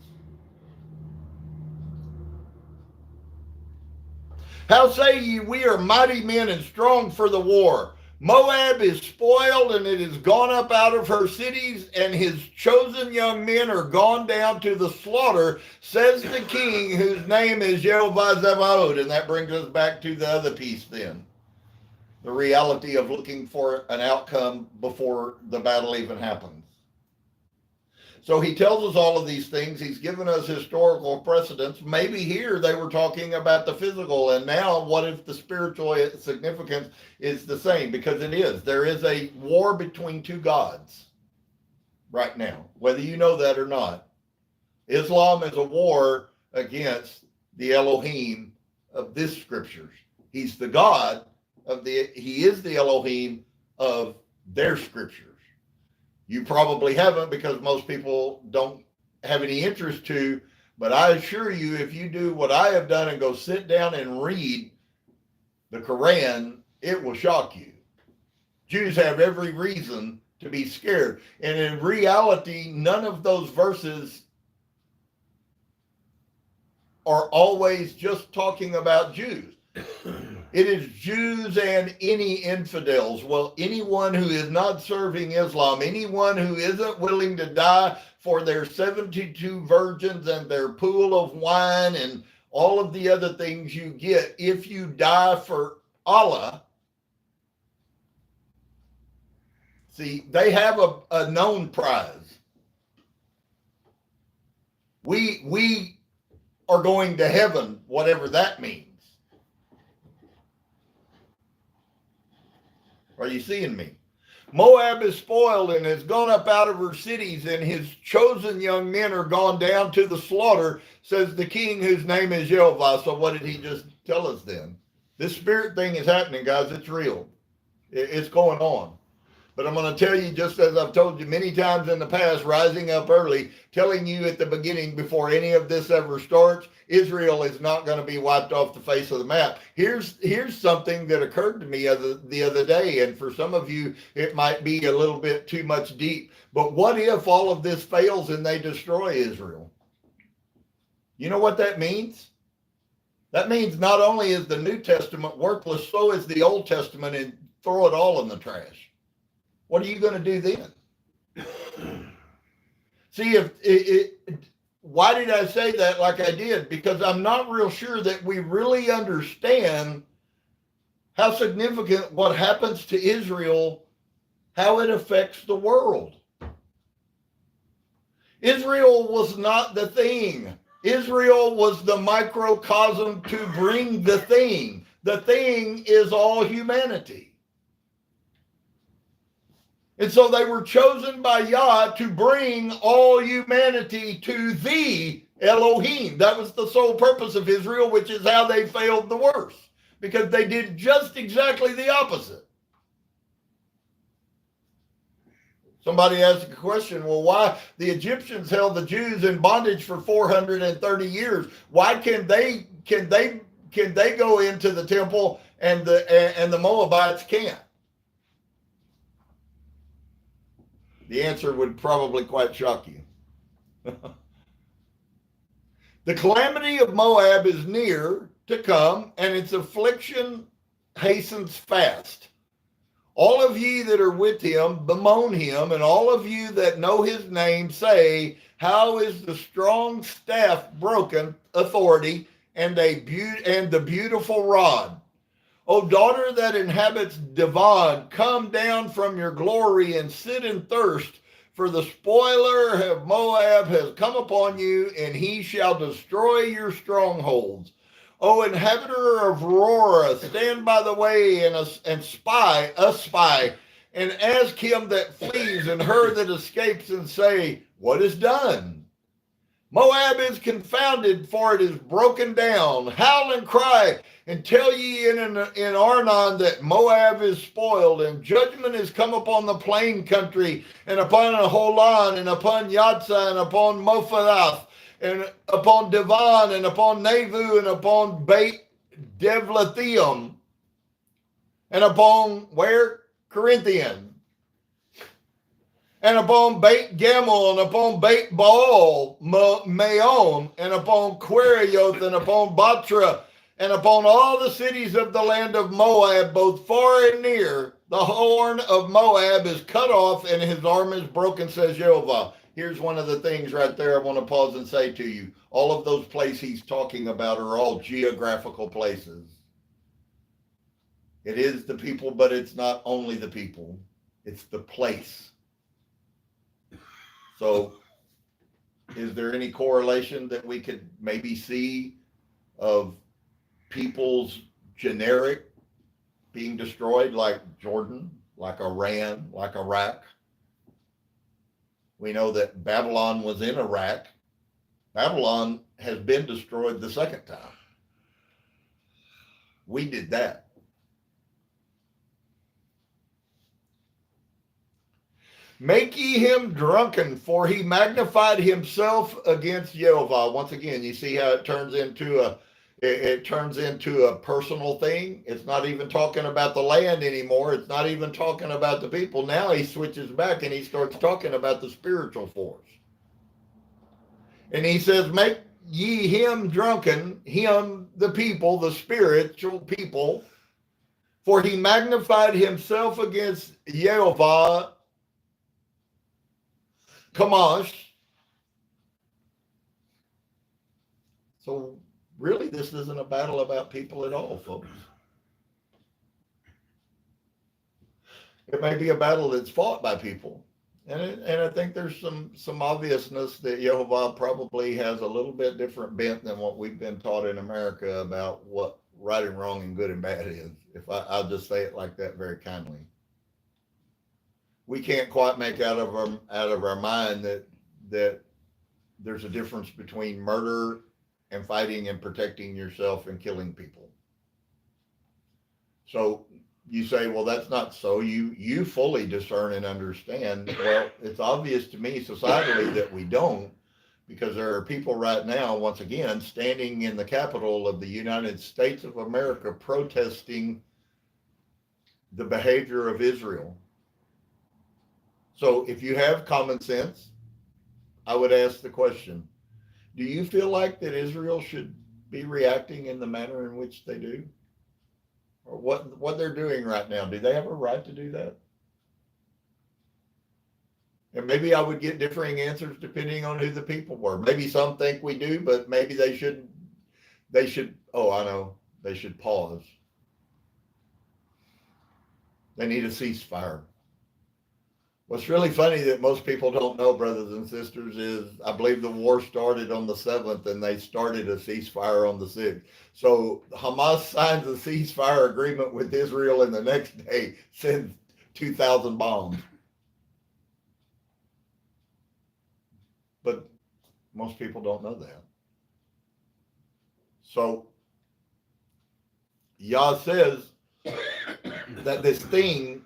How say ye, we are mighty men and strong for the war? Moab is spoiled, and it is gone up out of her cities, and his chosen young men are gone down to the slaughter, says the king, whose name is Yehovah Zebaoth. And that brings us back to the other piece then. The reality of looking for an outcome before the battle even happens. So he tells us all of these things. He's given us historical precedents. Maybe here they were talking about the physical, and now what if the spiritual significance is the same? Because it is. There is a war between two gods right now, whether you know that or not. Islam is a war against the Elohim of this scriptures. He's the God he is the Elohim of their scriptures. You probably haven't, because most people don't have any interest to, but I assure you, if you do what I have done and go sit down and read the Quran, it will shock you. Jews have every reason to be scared. And in reality, none of those verses are always just talking about Jews. It is Jews and any infidels. Well, anyone who is not serving Islam, anyone who isn't willing to die for their 72 virgins and their pool of wine and all of the other things you get, if you die for Allah, see, they have a known prize. We are going to heaven, whatever that means. Are you seeing me? Moab is spoiled and has gone up out of her cities, and his chosen young men are gone down to the slaughter, says the king, whose name is Yehovah. So what did he just tell us then? This spirit thing is happening, guys. It's real. It's going on. But I'm going to tell you, just as I've told you many times in the past, rising up early, telling you at the beginning, before any of this ever starts, Israel is not going to be wiped off the face of the map. Here's something that occurred to me the other day, and for some of you, it might be a little bit too much deep. But what if all of this fails and they destroy Israel? You know what that means? That means not only is the New Testament worthless, so is the Old Testament, and throw it all in the trash. What are you going to do then? See, why did I say that like I did? Because I'm not real sure that we really understand how significant what happens to Israel, how it affects the world. Israel was not the thing. Israel was the microcosm to bring the thing. The thing is all humanity. And so they were chosen by Yah to bring all humanity to the Elohim. That was the sole purpose of Israel, which is how they failed the worst, because they did just exactly the opposite. Somebody asked a question, well, why the Egyptians held the Jews in bondage for 430 years? Why can they go into the temple and the Moabites can't? The answer would probably quite shock you. The calamity of Moab is near to come, and its affliction hastens fast. All of ye that are with him bemoan him, and all of you that know his name say, how is the strong staff broken, authority, and the beautiful rod? O daughter that inhabits Devon, come down from your glory and sit in thirst, for the spoiler of Moab has come upon you, and he shall destroy your strongholds. O inhabitor of Aurora, stand by the way and spy, and ask him that flees and her that escapes, and say, what is done? Moab is confounded, for it is broken down. Howl and cry, and tell ye in Arnon that Moab is spoiled, and judgment is come upon the plain country, and upon Holon, and upon Yatzah, and upon Mophath, and upon Devon, and upon Navu, and upon Beit Devlathium, and upon where? Corinthian. And upon Beit Gamel, and upon Beit Baal, Maon, and upon Querioth, and upon Batra, and upon all the cities of the land of Moab, both far and near. The horn of Moab is cut off, and his arm is broken, says Yehovah. Here's one of the things right there I want to pause and say to you. All of those places he's talking about are all geographical places. It is the people, but it's not only the people. It's the place. So, is there any correlation that we could maybe see of people's generic being destroyed, like Jordan, like Iran, like Iraq? We know that Babylon was in Iraq. Babylon has been destroyed the second time. We did that. Make ye him drunken, for he magnified himself against Yehovah. Once again, you see how it turns into a personal thing. It's not even talking about the land anymore. It's not even talking about the people. Now he switches back and he starts talking about the spiritual force. And he says, make ye him drunken, him, the people, the spiritual people, for he magnified himself against Yehovah, Kamash. So really, this isn't a battle about people at all, folks. It may be a battle that's fought by people. And I think there's some obviousness that Yehovah probably has a little bit different bent than what we've been taught in America about what right and wrong and good and bad is. If I'll just say it like that very kindly. We can't quite make out of our mind that there's a difference between murder and fighting and protecting yourself and killing people. So you say, well, that's not so. You fully discern and understand. Well, it's obvious to me societally that we don't, because there are people right now, once again, standing in the Capitol of the United States of America protesting the behavior of Israel. So if you have common sense, I would ask the question, do you feel like that Israel should be reacting in the manner in which they do? Or what they're doing right now? Do they have a right to do that? And maybe I would get differing answers depending on who the people were. Maybe some think we do, but maybe they should, oh, I know, they should pause. They need a ceasefire. What's really funny that most people don't know, brothers and sisters, is I believe the war started on the 7th and they started a ceasefire on the 6th. So Hamas signs a ceasefire agreement with Israel and the next day sends 2,000 bombs. But most people don't know that. So Yah says that this thing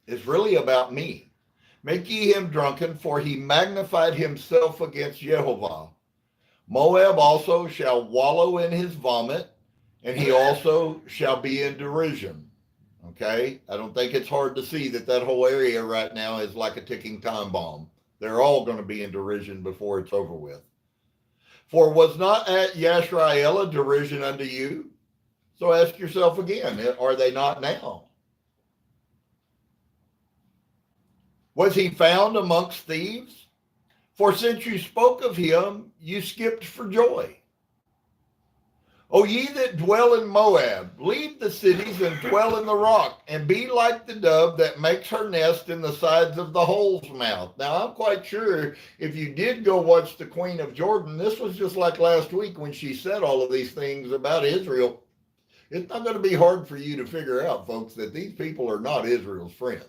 is really about me. Make ye him drunken, for he magnified himself against Yehovah. Moab also shall wallow in his vomit, and he also shall be in derision. Okay? I don't think it's hard to see that that whole area right now is like a ticking time bomb. They're all going to be in derision before it's over with. For was not at Yashar'el a derision unto you? So ask yourself again, are they not now? Was he found amongst thieves? For since you spoke of him, you skipped for joy. O ye that dwell in Moab, leave the cities and dwell in the rock, and be like the dove that makes her nest in the sides of the hole's mouth. Now, I'm quite sure if you did go watch the Queen of Jordan, this was just like last week when she said all of these things about Israel. It's not going to be hard for you to figure out, folks, that these people are not Israel's friend.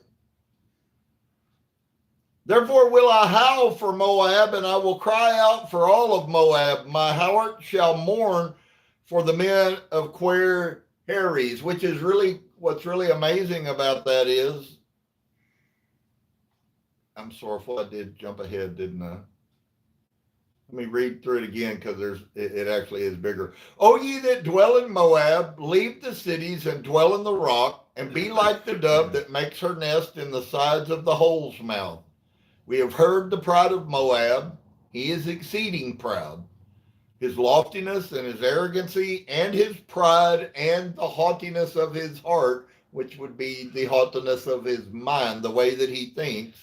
Therefore will I howl for Moab, and I will cry out for all of Moab. My heart shall mourn for the men of Quer Heres, which is really, what's really amazing about that is, I'm sorrowful, I did jump ahead, didn't I? Let me read through it again because it actually is bigger. O ye that dwell in Moab, leave the cities and dwell in the rock, and be like the dove that makes her nest in the sides of the hole's mouth. We have heard the pride of Moab. He is exceeding proud. His loftiness and his arrogancy and his pride and the haughtiness of his heart, which would be the haughtiness of his mind, the way that he thinks.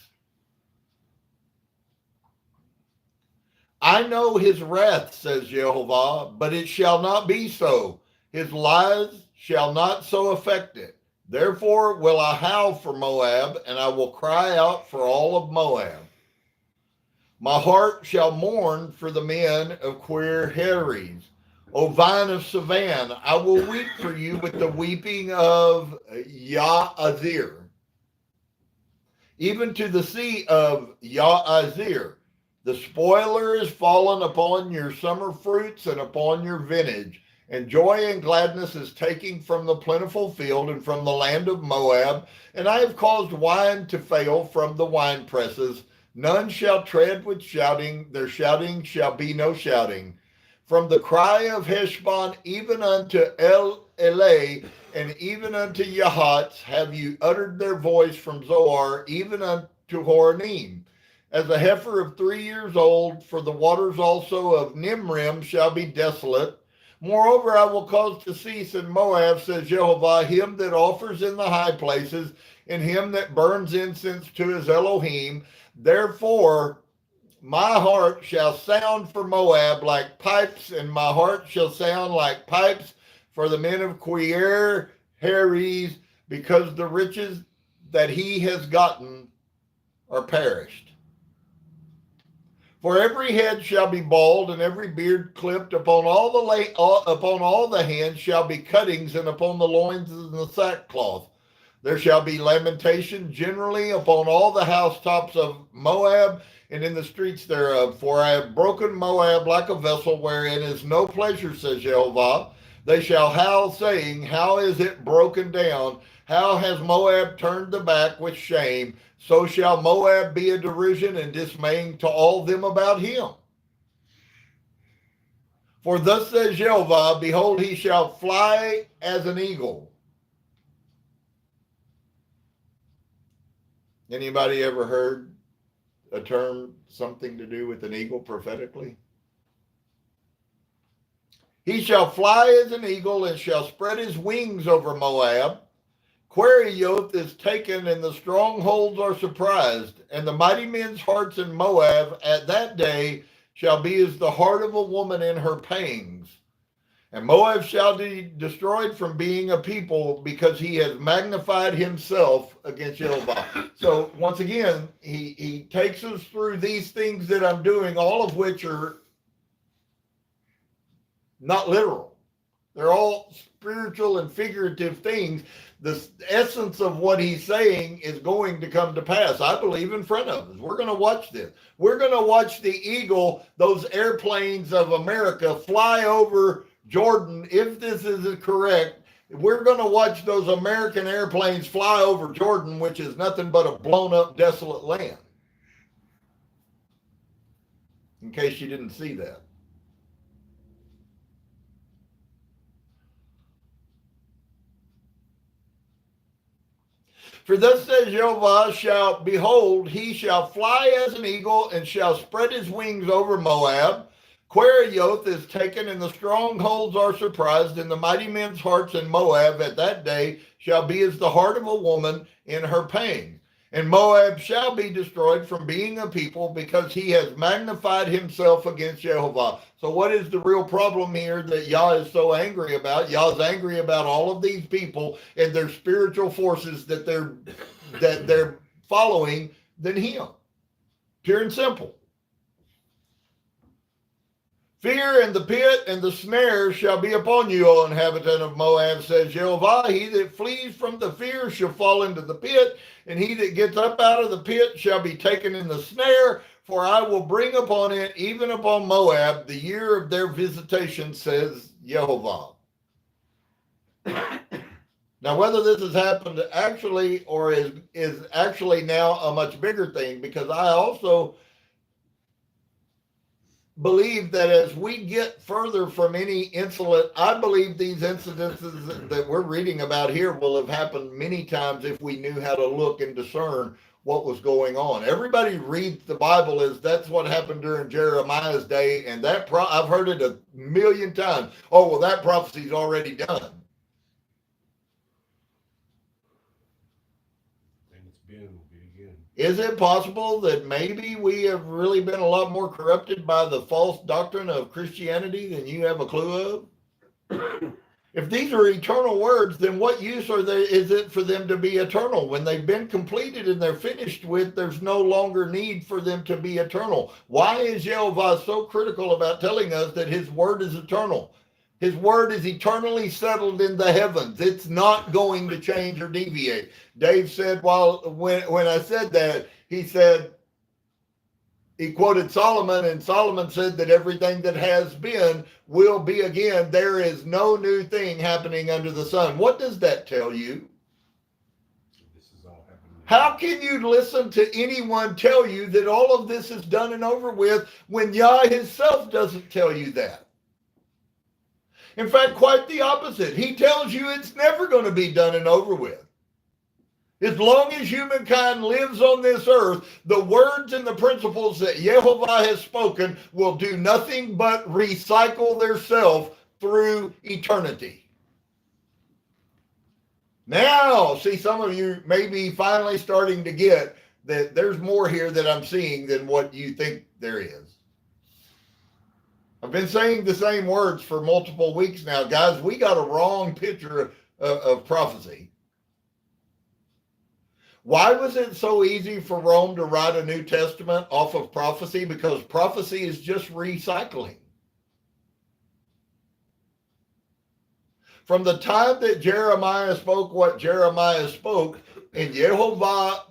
I know his wrath, says Yehovah, but it shall not be so. His lies shall not so affect it. Therefore will I howl for Moab, and I will cry out for all of Moab. My heart shall mourn for the men of Quer Heres. O vine of Savan, I will weep for you with the weeping of Ya'azir, even to the sea of Ya'azir. The spoiler is fallen upon your summer fruits and upon your vintage, and joy and gladness is taken from the plentiful field and from the land of Moab, and I have caused wine to fail from the wine presses. None shall tread with shouting, their shouting shall be no shouting. From the cry of Heshbon even unto El-Eleh, and even unto Yahatz have you uttered their voice from Zoar, even unto Horonim. As a heifer of 3 years old, for the waters also of Nimrim shall be desolate. Moreover, I will cause to cease in Moab, says Yehovah, him that offers in the high places, and him that burns incense to his Elohim. Therefore, my heart shall sound for Moab like pipes, and my heart shall sound like pipes for the men of Quer Heres, because the riches that he has gotten are perished. For every head shall be bald, and every beard clipped. Upon all the hands shall be cuttings, and upon the loins and the sackcloth. There shall be lamentation generally upon all the housetops of Moab, and in the streets thereof. For I have broken Moab like a vessel wherein is no pleasure, says Yehovah. They shall howl, saying, how is it broken down? How has Moab turned the back with shame? So shall Moab be a derision and dismaying to all them about him. For thus says Yehovah, behold, he shall fly as an eagle. Anybody ever heard a term, something to do with an eagle prophetically? He shall fly as an eagle and shall spread his wings over Moab. Querioth is taken and the strongholds are surprised, and the mighty men's hearts in Moab at that day shall be as the heart of a woman in her pangs. And Moab shall be destroyed from being a people because he has magnified himself against Yehovah. So once again, he takes us through these things that I'm doing, all of which are not literal. They're all spiritual and figurative things. The essence of what he's saying is going to come to pass, I believe, in front of us. We're going to watch this. We're going to watch the eagle, those airplanes of America, fly over Jordan, if this is correct, we're going to watch those American airplanes fly over Jordan, which is nothing but a blown up, desolate land. In case you didn't see that. For thus says Yehovah, behold, he shall fly as an eagle and shall spread his wings over Moab. Querioth is taken and the strongholds are surprised, and the mighty men's hearts in Moab at that day shall be as the heart of a woman in her pain. And Moab shall be destroyed from being a people because he has magnified himself against Yehovah. So what is the real problem here that Yah is so angry about? Yah's angry about all of these people and their spiritual forces that they're following than him. Pure and simple. Fear and the pit and the snare shall be upon you, O inhabitant of Moab, says Yehovah. He that flees from the fear shall fall into the pit, and he that gets up out of the pit shall be taken in the snare, for I will bring upon it, even upon Moab, the year of their visitation, says Yehovah. Now, whether this has happened actually or is actually now a much bigger thing, because I also believe that as we get further from any incident, I believe these incidences that we're reading about here will have happened many times if we knew how to look and discern what was going on. Everybody reads the Bible as that's what happened during Jeremiah's day, and that I've heard it a million times. Oh, well, that prophecy's already done. Is it possible that maybe we have really been a lot more corrupted by the false doctrine of Christianity than you have a clue of? If these are eternal words, then what use is it for them to be eternal? When they've been completed and they're finished with, there's no longer need for them to be eternal. Why is Yehovah so critical about telling us that his word is eternal? His word is eternally settled in the heavens. It's not going to change or deviate. Dave said, when I said that, he quoted Solomon, and Solomon said that everything that has been will be again. There is no new thing happening under the sun. What does that tell you? This is all happening. How can you listen to anyone tell you that all of this is done and over with when Yah himself doesn't tell you that? In fact, quite the opposite. He tells you it's never going to be done and over with. As long as humankind lives on this earth, the words and the principles that Yehovah has spoken will do nothing but recycle themselves through eternity. Now, see, some of you may be finally starting to get that there's more here that I'm seeing than what you think there is. I've been saying the same words for multiple weeks now. Guys, we got a wrong picture of prophecy. Why was it so easy for Rome to write a New Testament off of prophecy? Because prophecy is just recycling. From the time that Jeremiah spoke what Jeremiah spoke, and Yehovah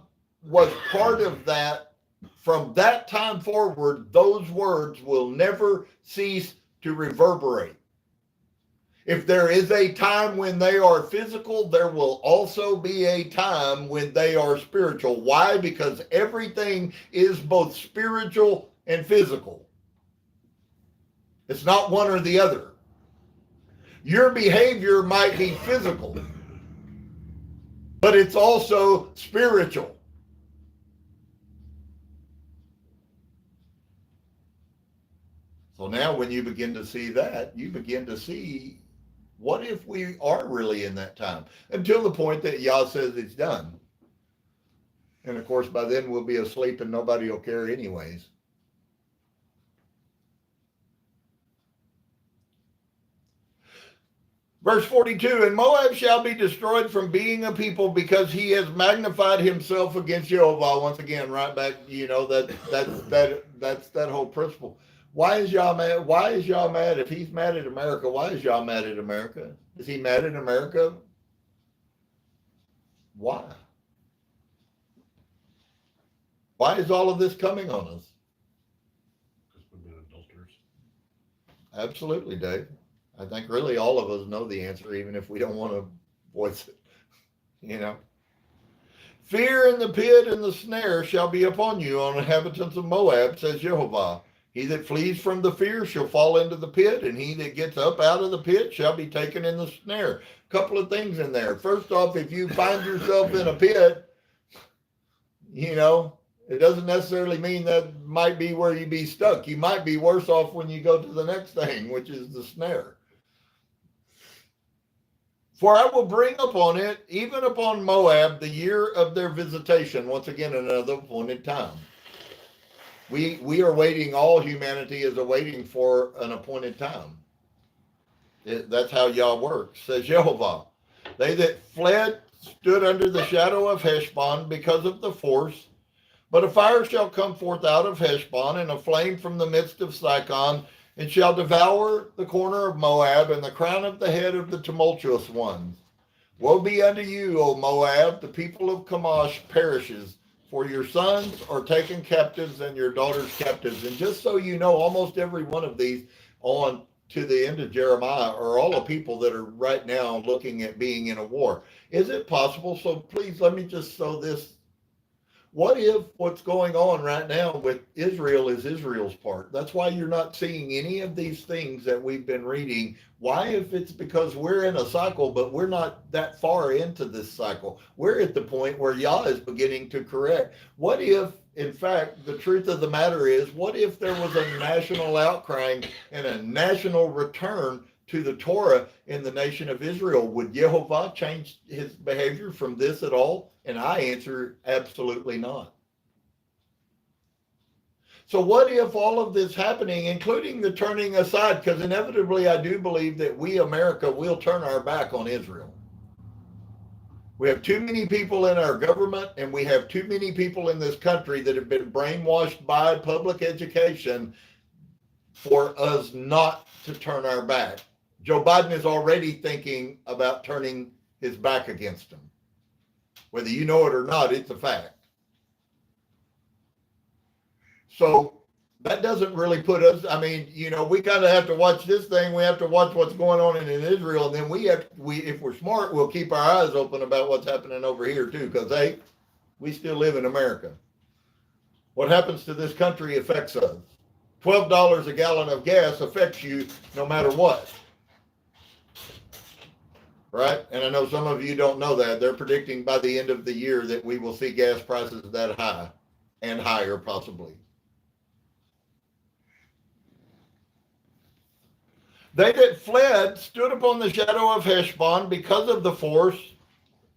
was part of that, from that time forward, those words will never cease to reverberate. If there is a time when they are physical, there will also be a time when they are spiritual. Why? Because everything is both spiritual and physical. It's not one or the other. Your behavior might be physical, but it's also spiritual. So now when you begin to see that, you begin to see, what if we are really in that time? Until the point that Yah says it's done. And of course, by then we'll be asleep and nobody will care anyways. Verse 42, and Moab shall be destroyed from being a people because he has magnified himself against Yehovah. Once again, right back, that's that whole principle. Why is Yah mad? Why is Yah mad? If he's mad at America, why is Yah mad at America? Is he mad at America? Why? Why is all of this coming on us? Because we've been adulterers. Absolutely, Dave. I think really all of us know the answer, even if we don't want to voice it, you know. Fear and the pit and the snare shall be upon you, on inhabitants of Moab, says Yehovah. He that flees from the fear shall fall into the pit, and he that gets up out of the pit shall be taken in the snare. A couple of things in there. First off, if you find yourself in a pit, you know, it doesn't necessarily mean that might be where you be stuck. You might be worse off when you go to the next thing, which is the snare. For I will bring upon it, even upon Moab, the year of their visitation. Once again, another appointed time. We are waiting, all humanity is awaiting for an appointed time. That's how Yah works, says Yehovah. They that fled stood under the shadow of Heshbon because of the force. But a fire shall come forth out of Heshbon, and a flame from the midst of Sicon, and shall devour the corner of Moab, and the crown of the head of the tumultuous ones. Woe be unto you, O Moab, the people of Chemosh perishes, for your sons are taken captives, and your daughters captives. And just so you know, almost every one of these on to the end of Jeremiah are all the people that are right now looking at being in a war. Is it possible? So please let me just throw this. What if what's going on right now with Israel is Israel's part? That's why you're not seeing any of these things that we've been reading. Why, if it's because we're in a cycle, but we're not that far into this cycle? We're at the point where Yah is beginning to correct. What if, in fact, the truth of the matter is, what if there was a national outcrying and a national return to the Torah in the nation of Israel? Would Yehovah change his behavior from this at all? And I answer, absolutely not. So what if all of this happening, including the turning aside, because inevitably I do believe that we, America, will turn our back on Israel. We have too many people in our government, and we have too many people in this country that have been brainwashed by public education for us not to turn our back. Joe Biden is already thinking about turning his back against them. Whether you know it or not, it's a fact. So that doesn't really put us, I mean, you know, we kind of have to watch this thing. We have to watch what's going on in Israel. And then if we're smart, we'll keep our eyes open about what's happening over here too, because hey, we still live in America. What happens to this country affects us. $12 a gallon of gas affects you no matter what. Right? And I know some of you don't know that. They're predicting by the end of the year that we will see gas prices that high and higher possibly. They that fled stood upon the shadow of Heshbon because of the force,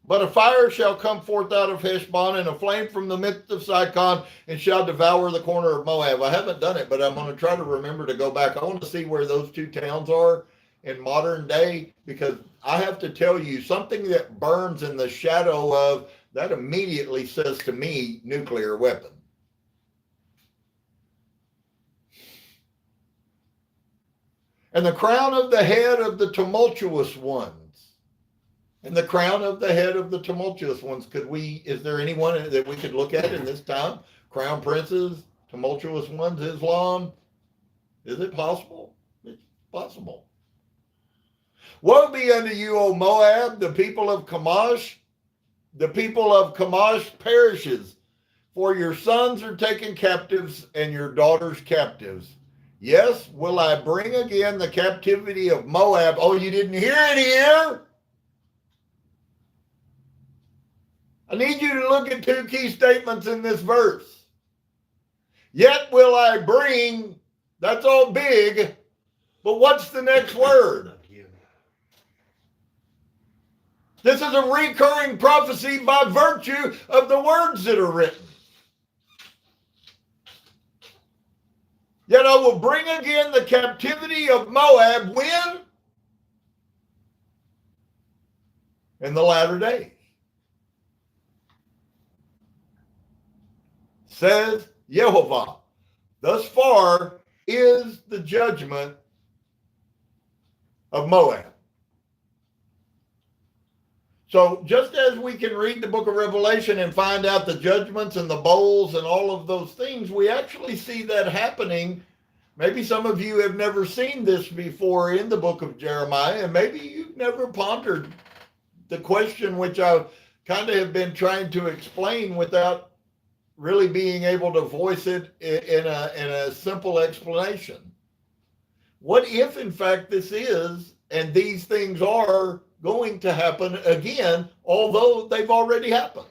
but a fire shall come forth out of Heshbon, and a flame from the midst of Sicon, and shall devour the corner of Moab. I haven't done it, but I'm going to try to remember to go back. I want to see where those two towns are in modern day, because I have to tell you, something that burns in the shadow of, that immediately says to me, nuclear weapon. And the crown of the head of the tumultuous ones. And the crown of the head of the tumultuous ones. Is there anyone that we could look at in this time? Crown princes, tumultuous ones, Islam? Is it possible? It's possible. Woe be unto you, O Moab, the people of Chemosh. The people of Chemosh perishes, for your sons are taken captives, and your daughters captives. Yes, will I bring again the captivity of Moab. Oh, you didn't hear it here? I need you to look at two key statements in this verse. Yet will I bring, that's all big, but what's the next word? This is a recurring prophecy by virtue of the words that are written. Yet I will bring again the captivity of Moab. When? In the latter days. Says Yehovah. Thus far is the judgment of Moab. So just as we can read the book of Revelation and find out the judgments and the bowls and all of those things, we actually see that happening Maybe some of you have never seen this before in the book of Jeremiah, and maybe you've never pondered the question which I kind of have been trying to explain without really being able to voice it in a simple explanation. What if, in fact, this is, and these things are going to happen again, although they've already happened?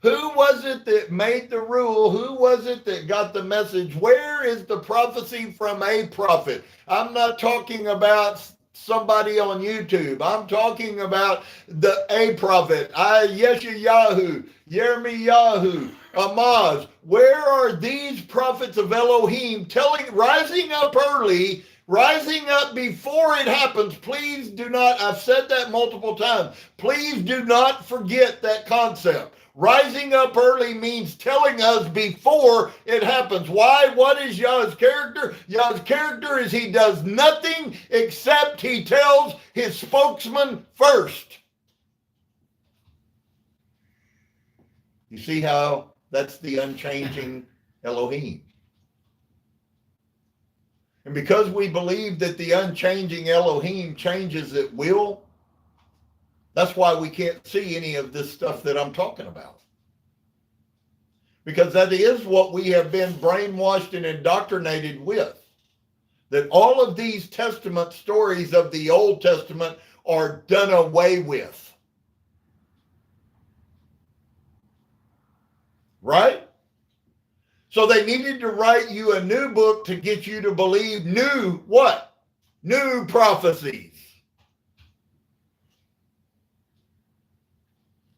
Who was it that made the rule? Who was it that got the message? Where is the prophecy from a prophet? I'm not talking about somebody on YouTube. I'm talking about a prophet. Yashar'el, Yirmeyahu, Amaz. Where are these prophets of Elohim rising up early, rising up before it happens? Please do not, I've said that multiple times. Please do not forget that concept. Rising up early means telling us before it happens. Why? What is Yah's character? Yah's character is he does nothing except he tells his spokesman first. You see how that's the unchanging Elohim. And because we believe that the unchanging Elohim changes at will, that's why we can't see any of this stuff that I'm talking about. Because that is what we have been brainwashed and indoctrinated with. That all of these Testament stories of the Old Testament are done away with. Right? So they needed to write you a new book to get you to believe new what? New prophecies.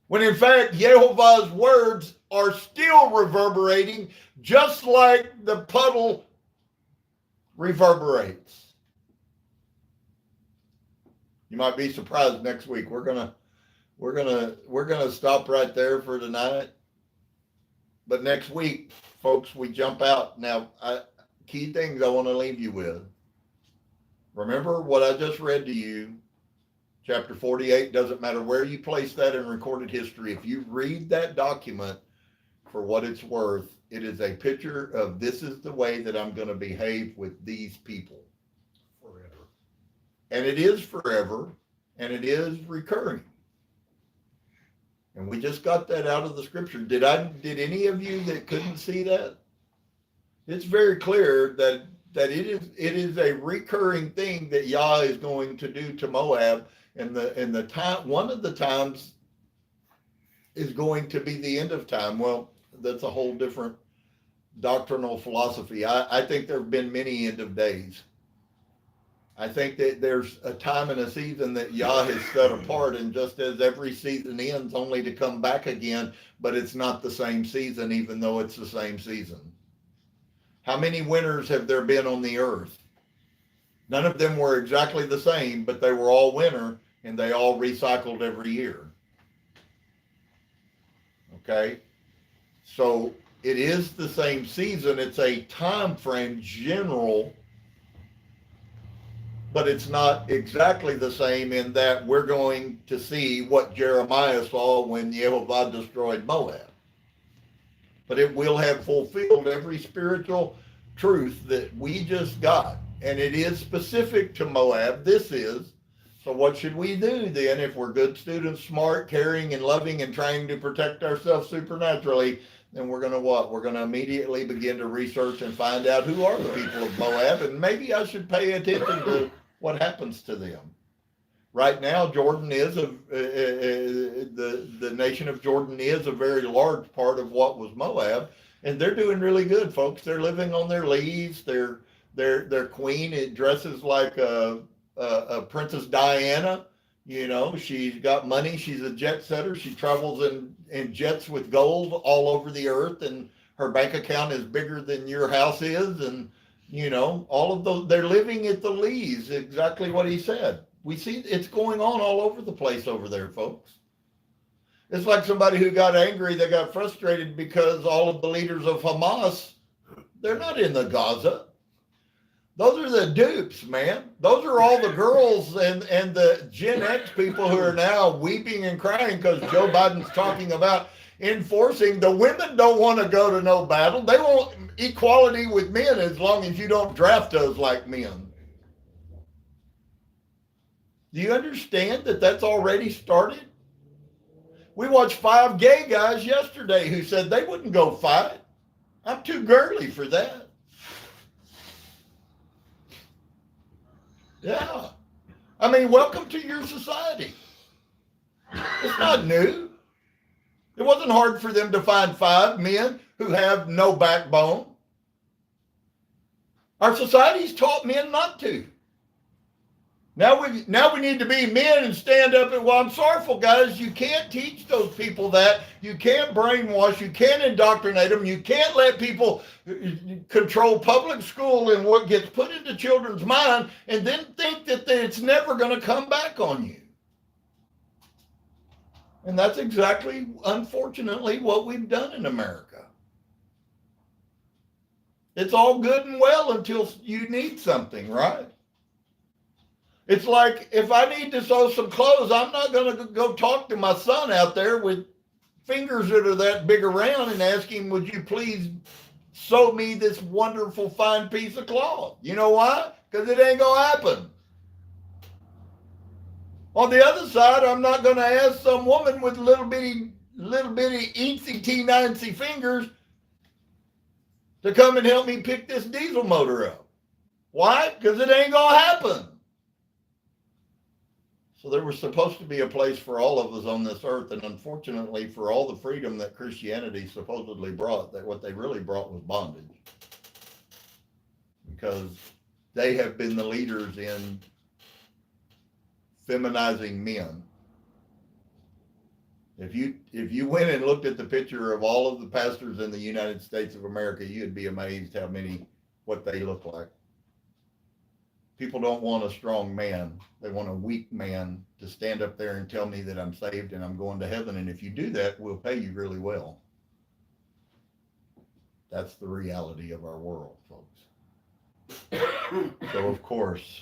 When in fact, Yehovah's words are still reverberating just like the puddle reverberates. You might be surprised next week. We're gonna stop right there for tonight. But next week, folks, we jump out. Now, key things I want to leave you with. Remember what I just read to you. Chapter 48, doesn't matter where you place that in recorded history. If you read that document for what it's worth, it is a picture of this is the way that I'm going to behave with these people. Forever. And it is forever, and it is recurring. And we just got that out of the scripture. Did any of you that couldn't see that? It's very clear that it is a recurring thing that Yah is going to do to Moab. And the time, one of the times is going to be the end of time. Well, that's a whole different doctrinal philosophy. I think there have been many end of days. I think that there's a time and a season that Yah has set apart, and just as every season ends only to come back again, but it's not the same season, even though it's the same season. How many winters have there been on the earth? None of them were exactly the same, but they were all winter, and they all recycled every year. Okay? So it is the same season. It's a time frame, general, but it's not exactly the same in that we're going to see what Jeremiah saw when Yehovah destroyed Moab. But it will have fulfilled every spiritual truth that we just got. And it is specific to Moab. This is. So what should we do then if we're good students, smart, caring, and loving, and trying to protect ourselves supernaturally? Then we're going to what? We're going to immediately begin to research and find out who are the people of Moab. And maybe I should pay attention to what happens to them. Right now, Jordan is the nation of Jordan is a very large part of what was Moab, and they're doing really good, folks. They're living on their leaves. Their queen, it dresses like a Princess Diana. You know, she's got money. She's a jet setter. She travels in jets with gold all over the earth, and her bank account is bigger than your house is, and you know, all of those, they're living at the lees, exactly what he said. We see it's going on all over the place over there, folks. It's like somebody who got angry, they got frustrated because all of the leaders of Hamas, they're not in the Gaza. Those are the dupes, man. Those are all the girls and the Gen X people who are now weeping and crying because Joe Biden's talking about enforcing the women don't want to go to no battle. They want equality with men as long as you don't draft us like men. Do you understand that that's already started? We watched 5 gay guys yesterday who said they wouldn't go fight. I'm too girly for that. Yeah. I mean, welcome to your society. It's not new. It wasn't hard for them to find 5 men who have no backbone. Our society's taught men not to. Now we need to be men and stand up and, well, I'm sorrowful, guys. You can't teach those people that. You can't brainwash. You can't indoctrinate them. You can't let people control public school and what gets put into children's mind and then think that it's never going to come back on you. And that's exactly, unfortunately, what we've done in America. It's all good and well until you need something, right? It's like, if I need to sew some clothes, I'm not going to go talk to my son out there with fingers that are that big around and ask him, would you please sew me this wonderful fine piece of cloth? You know why? Because it ain't going to happen. On the other side, I'm not going to ask some woman with little bitty eensy teenancy fingers to come and help me pick this diesel motor up. Why? Because it ain't going to happen. So there was supposed to be a place for all of us on this earth, and unfortunately, for all the freedom that Christianity supposedly brought, that what they really brought was bondage. Because they have been the leaders in feminizing men. If you went and looked at the picture of all of the pastors in the United States of America, you'd be amazed what they look like. People don't want a strong man. They want a weak man to stand up there and tell me that I'm saved and I'm going to heaven. And if you do that, we'll pay you really well. That's the reality of our world, folks. So, of course,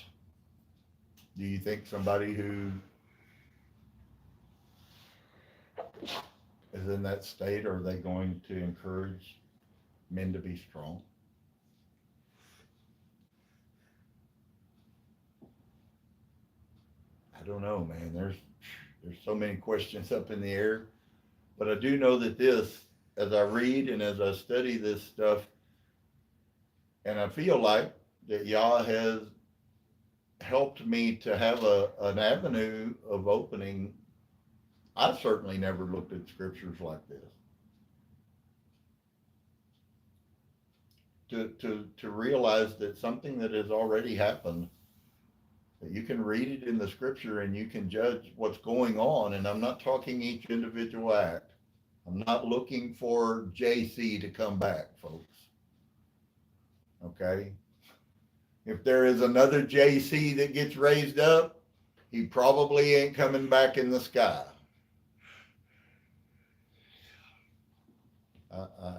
do you think somebody who is in that state, are they going to encourage men to be strong? I don't know, man. There's so many questions up in the air. But I do know that this, as I read and as I study this stuff, and I feel like that Yah has helped me to have an avenue of opening. I certainly never looked at scriptures like this. To realize that something that has already happened, that you can read it in the scripture and you can judge what's going on. And I'm not talking each individual act. I'm not looking for JC to come back, folks. Okay? If there is another JC that gets raised up, he probably ain't coming back in the sky.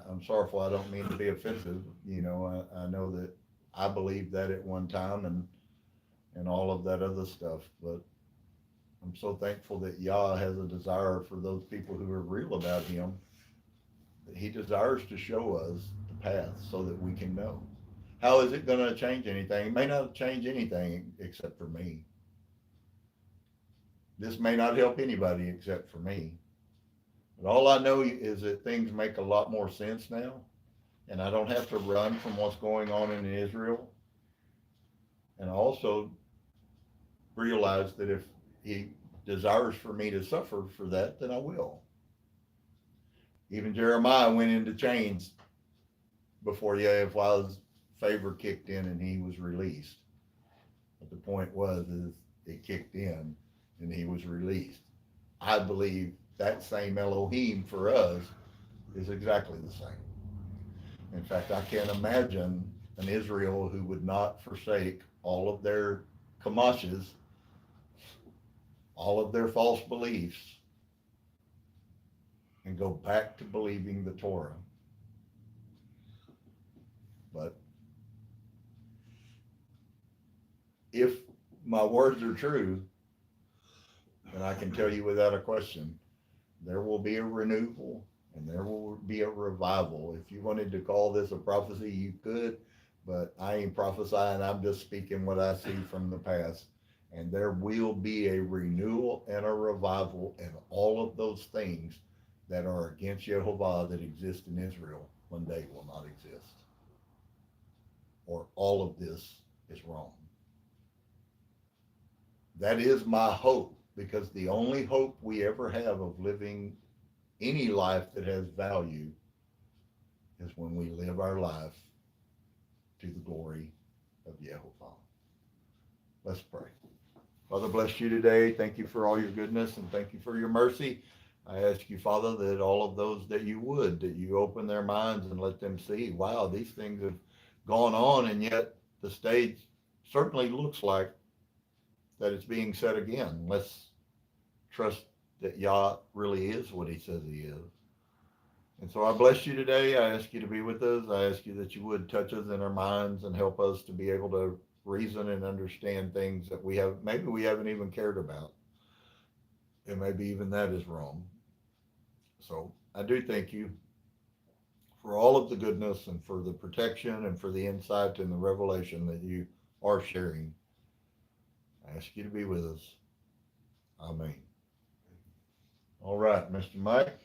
I'm sorrowful. I don't mean to be offensive. You know, I know that I believed that at one time and all of that other stuff, but I'm so thankful that Yah has a desire for those people who are real about him, that he desires to show us the path so that we can know. How is it going to change anything? It may not change anything except for me. This may not help anybody except for me. But all I know is that things make a lot more sense now, and I don't have to run from what's going on in Israel. And I also realize that if he desires for me to suffer for that, then I will. Even Jeremiah went into chains before Yehovah's favor kicked in and he was released. But the point is it kicked in and he was released. I believe that same Elohim for us is exactly the same. In fact, I can't imagine an Israel who would not forsake all of their kamashes, all of their false beliefs, and go back to believing the Torah. But if my words are true, then I can tell you without a question, there will be a renewal and there will be a revival. If you wanted to call this a prophecy, you could, but I ain't prophesying. I'm just speaking what I see from the past. And there will be a renewal and a revival, and all of those things that are against Yehovah that exist in Israel one day will not exist. Or all of this is wrong. That is my hope, because the only hope we ever have of living any life that has value is when we live our life to the glory of Yehovah. Let's pray. Father, bless you today. Thank you for all your goodness, and thank you for your mercy. I ask you, Father, that all of those that you open their minds and let them see, wow, these things have gone on, and yet the stage certainly looks like that it's being said again. Let's trust that Yah really is what he says he is. And so I bless you today. I ask you to be with us. I ask you that you would touch us in our minds and help us to be able to reason and understand things that maybe we haven't even cared about. And maybe even that is wrong. So I do thank you for all of the goodness and for the protection and for the insight and the revelation that you are sharing. I ask you to be with us. Amen. All right, Mr. Mike.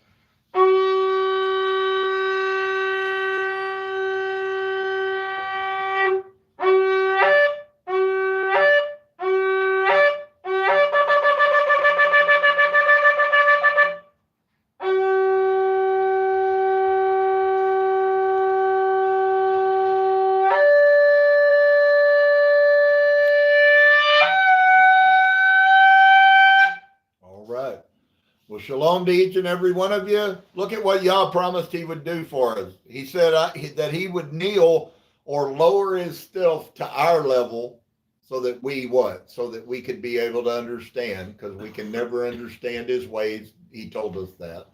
Well, shalom to each and every one of you. Look at what Yah promised he would do for us. He said that he would kneel or lower his stuff to our level so that we what? So that we could be able to understand, because we can never understand his ways. He told us that.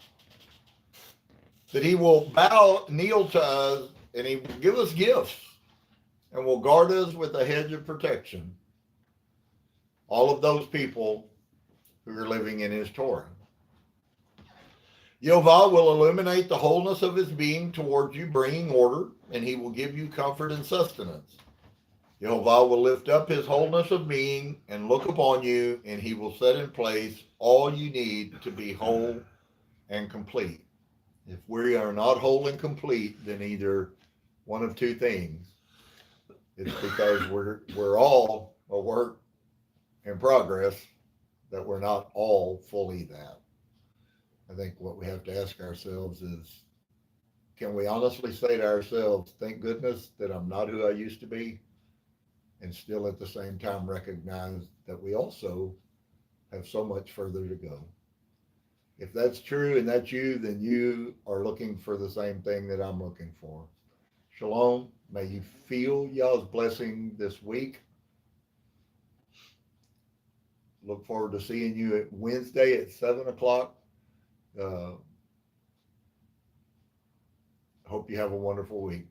That he will kneel to us, and he will give us gifts and will guard us with a hedge of protection. All of those people who are living in his Torah. Yehovah will illuminate the wholeness of his being towards you, bringing order, and he will give you comfort and sustenance. Yehovah will lift up his wholeness of being and look upon you, and he will set in place all you need to be whole and complete. If we are not whole and complete, then either one of two things. It's because we're all a work in progress, that we're not all fully that. I think what we have to ask ourselves is, can we honestly say to ourselves, thank goodness that I'm not who I used to be, and still at the same time recognize that we also have so much further to go. If that's true and that's you, then you are looking for the same thing that I'm looking for. Shalom. May you feel Yah's blessing this week. Look forward to seeing you at Wednesday at 7 o'clock. Hope you have a wonderful week.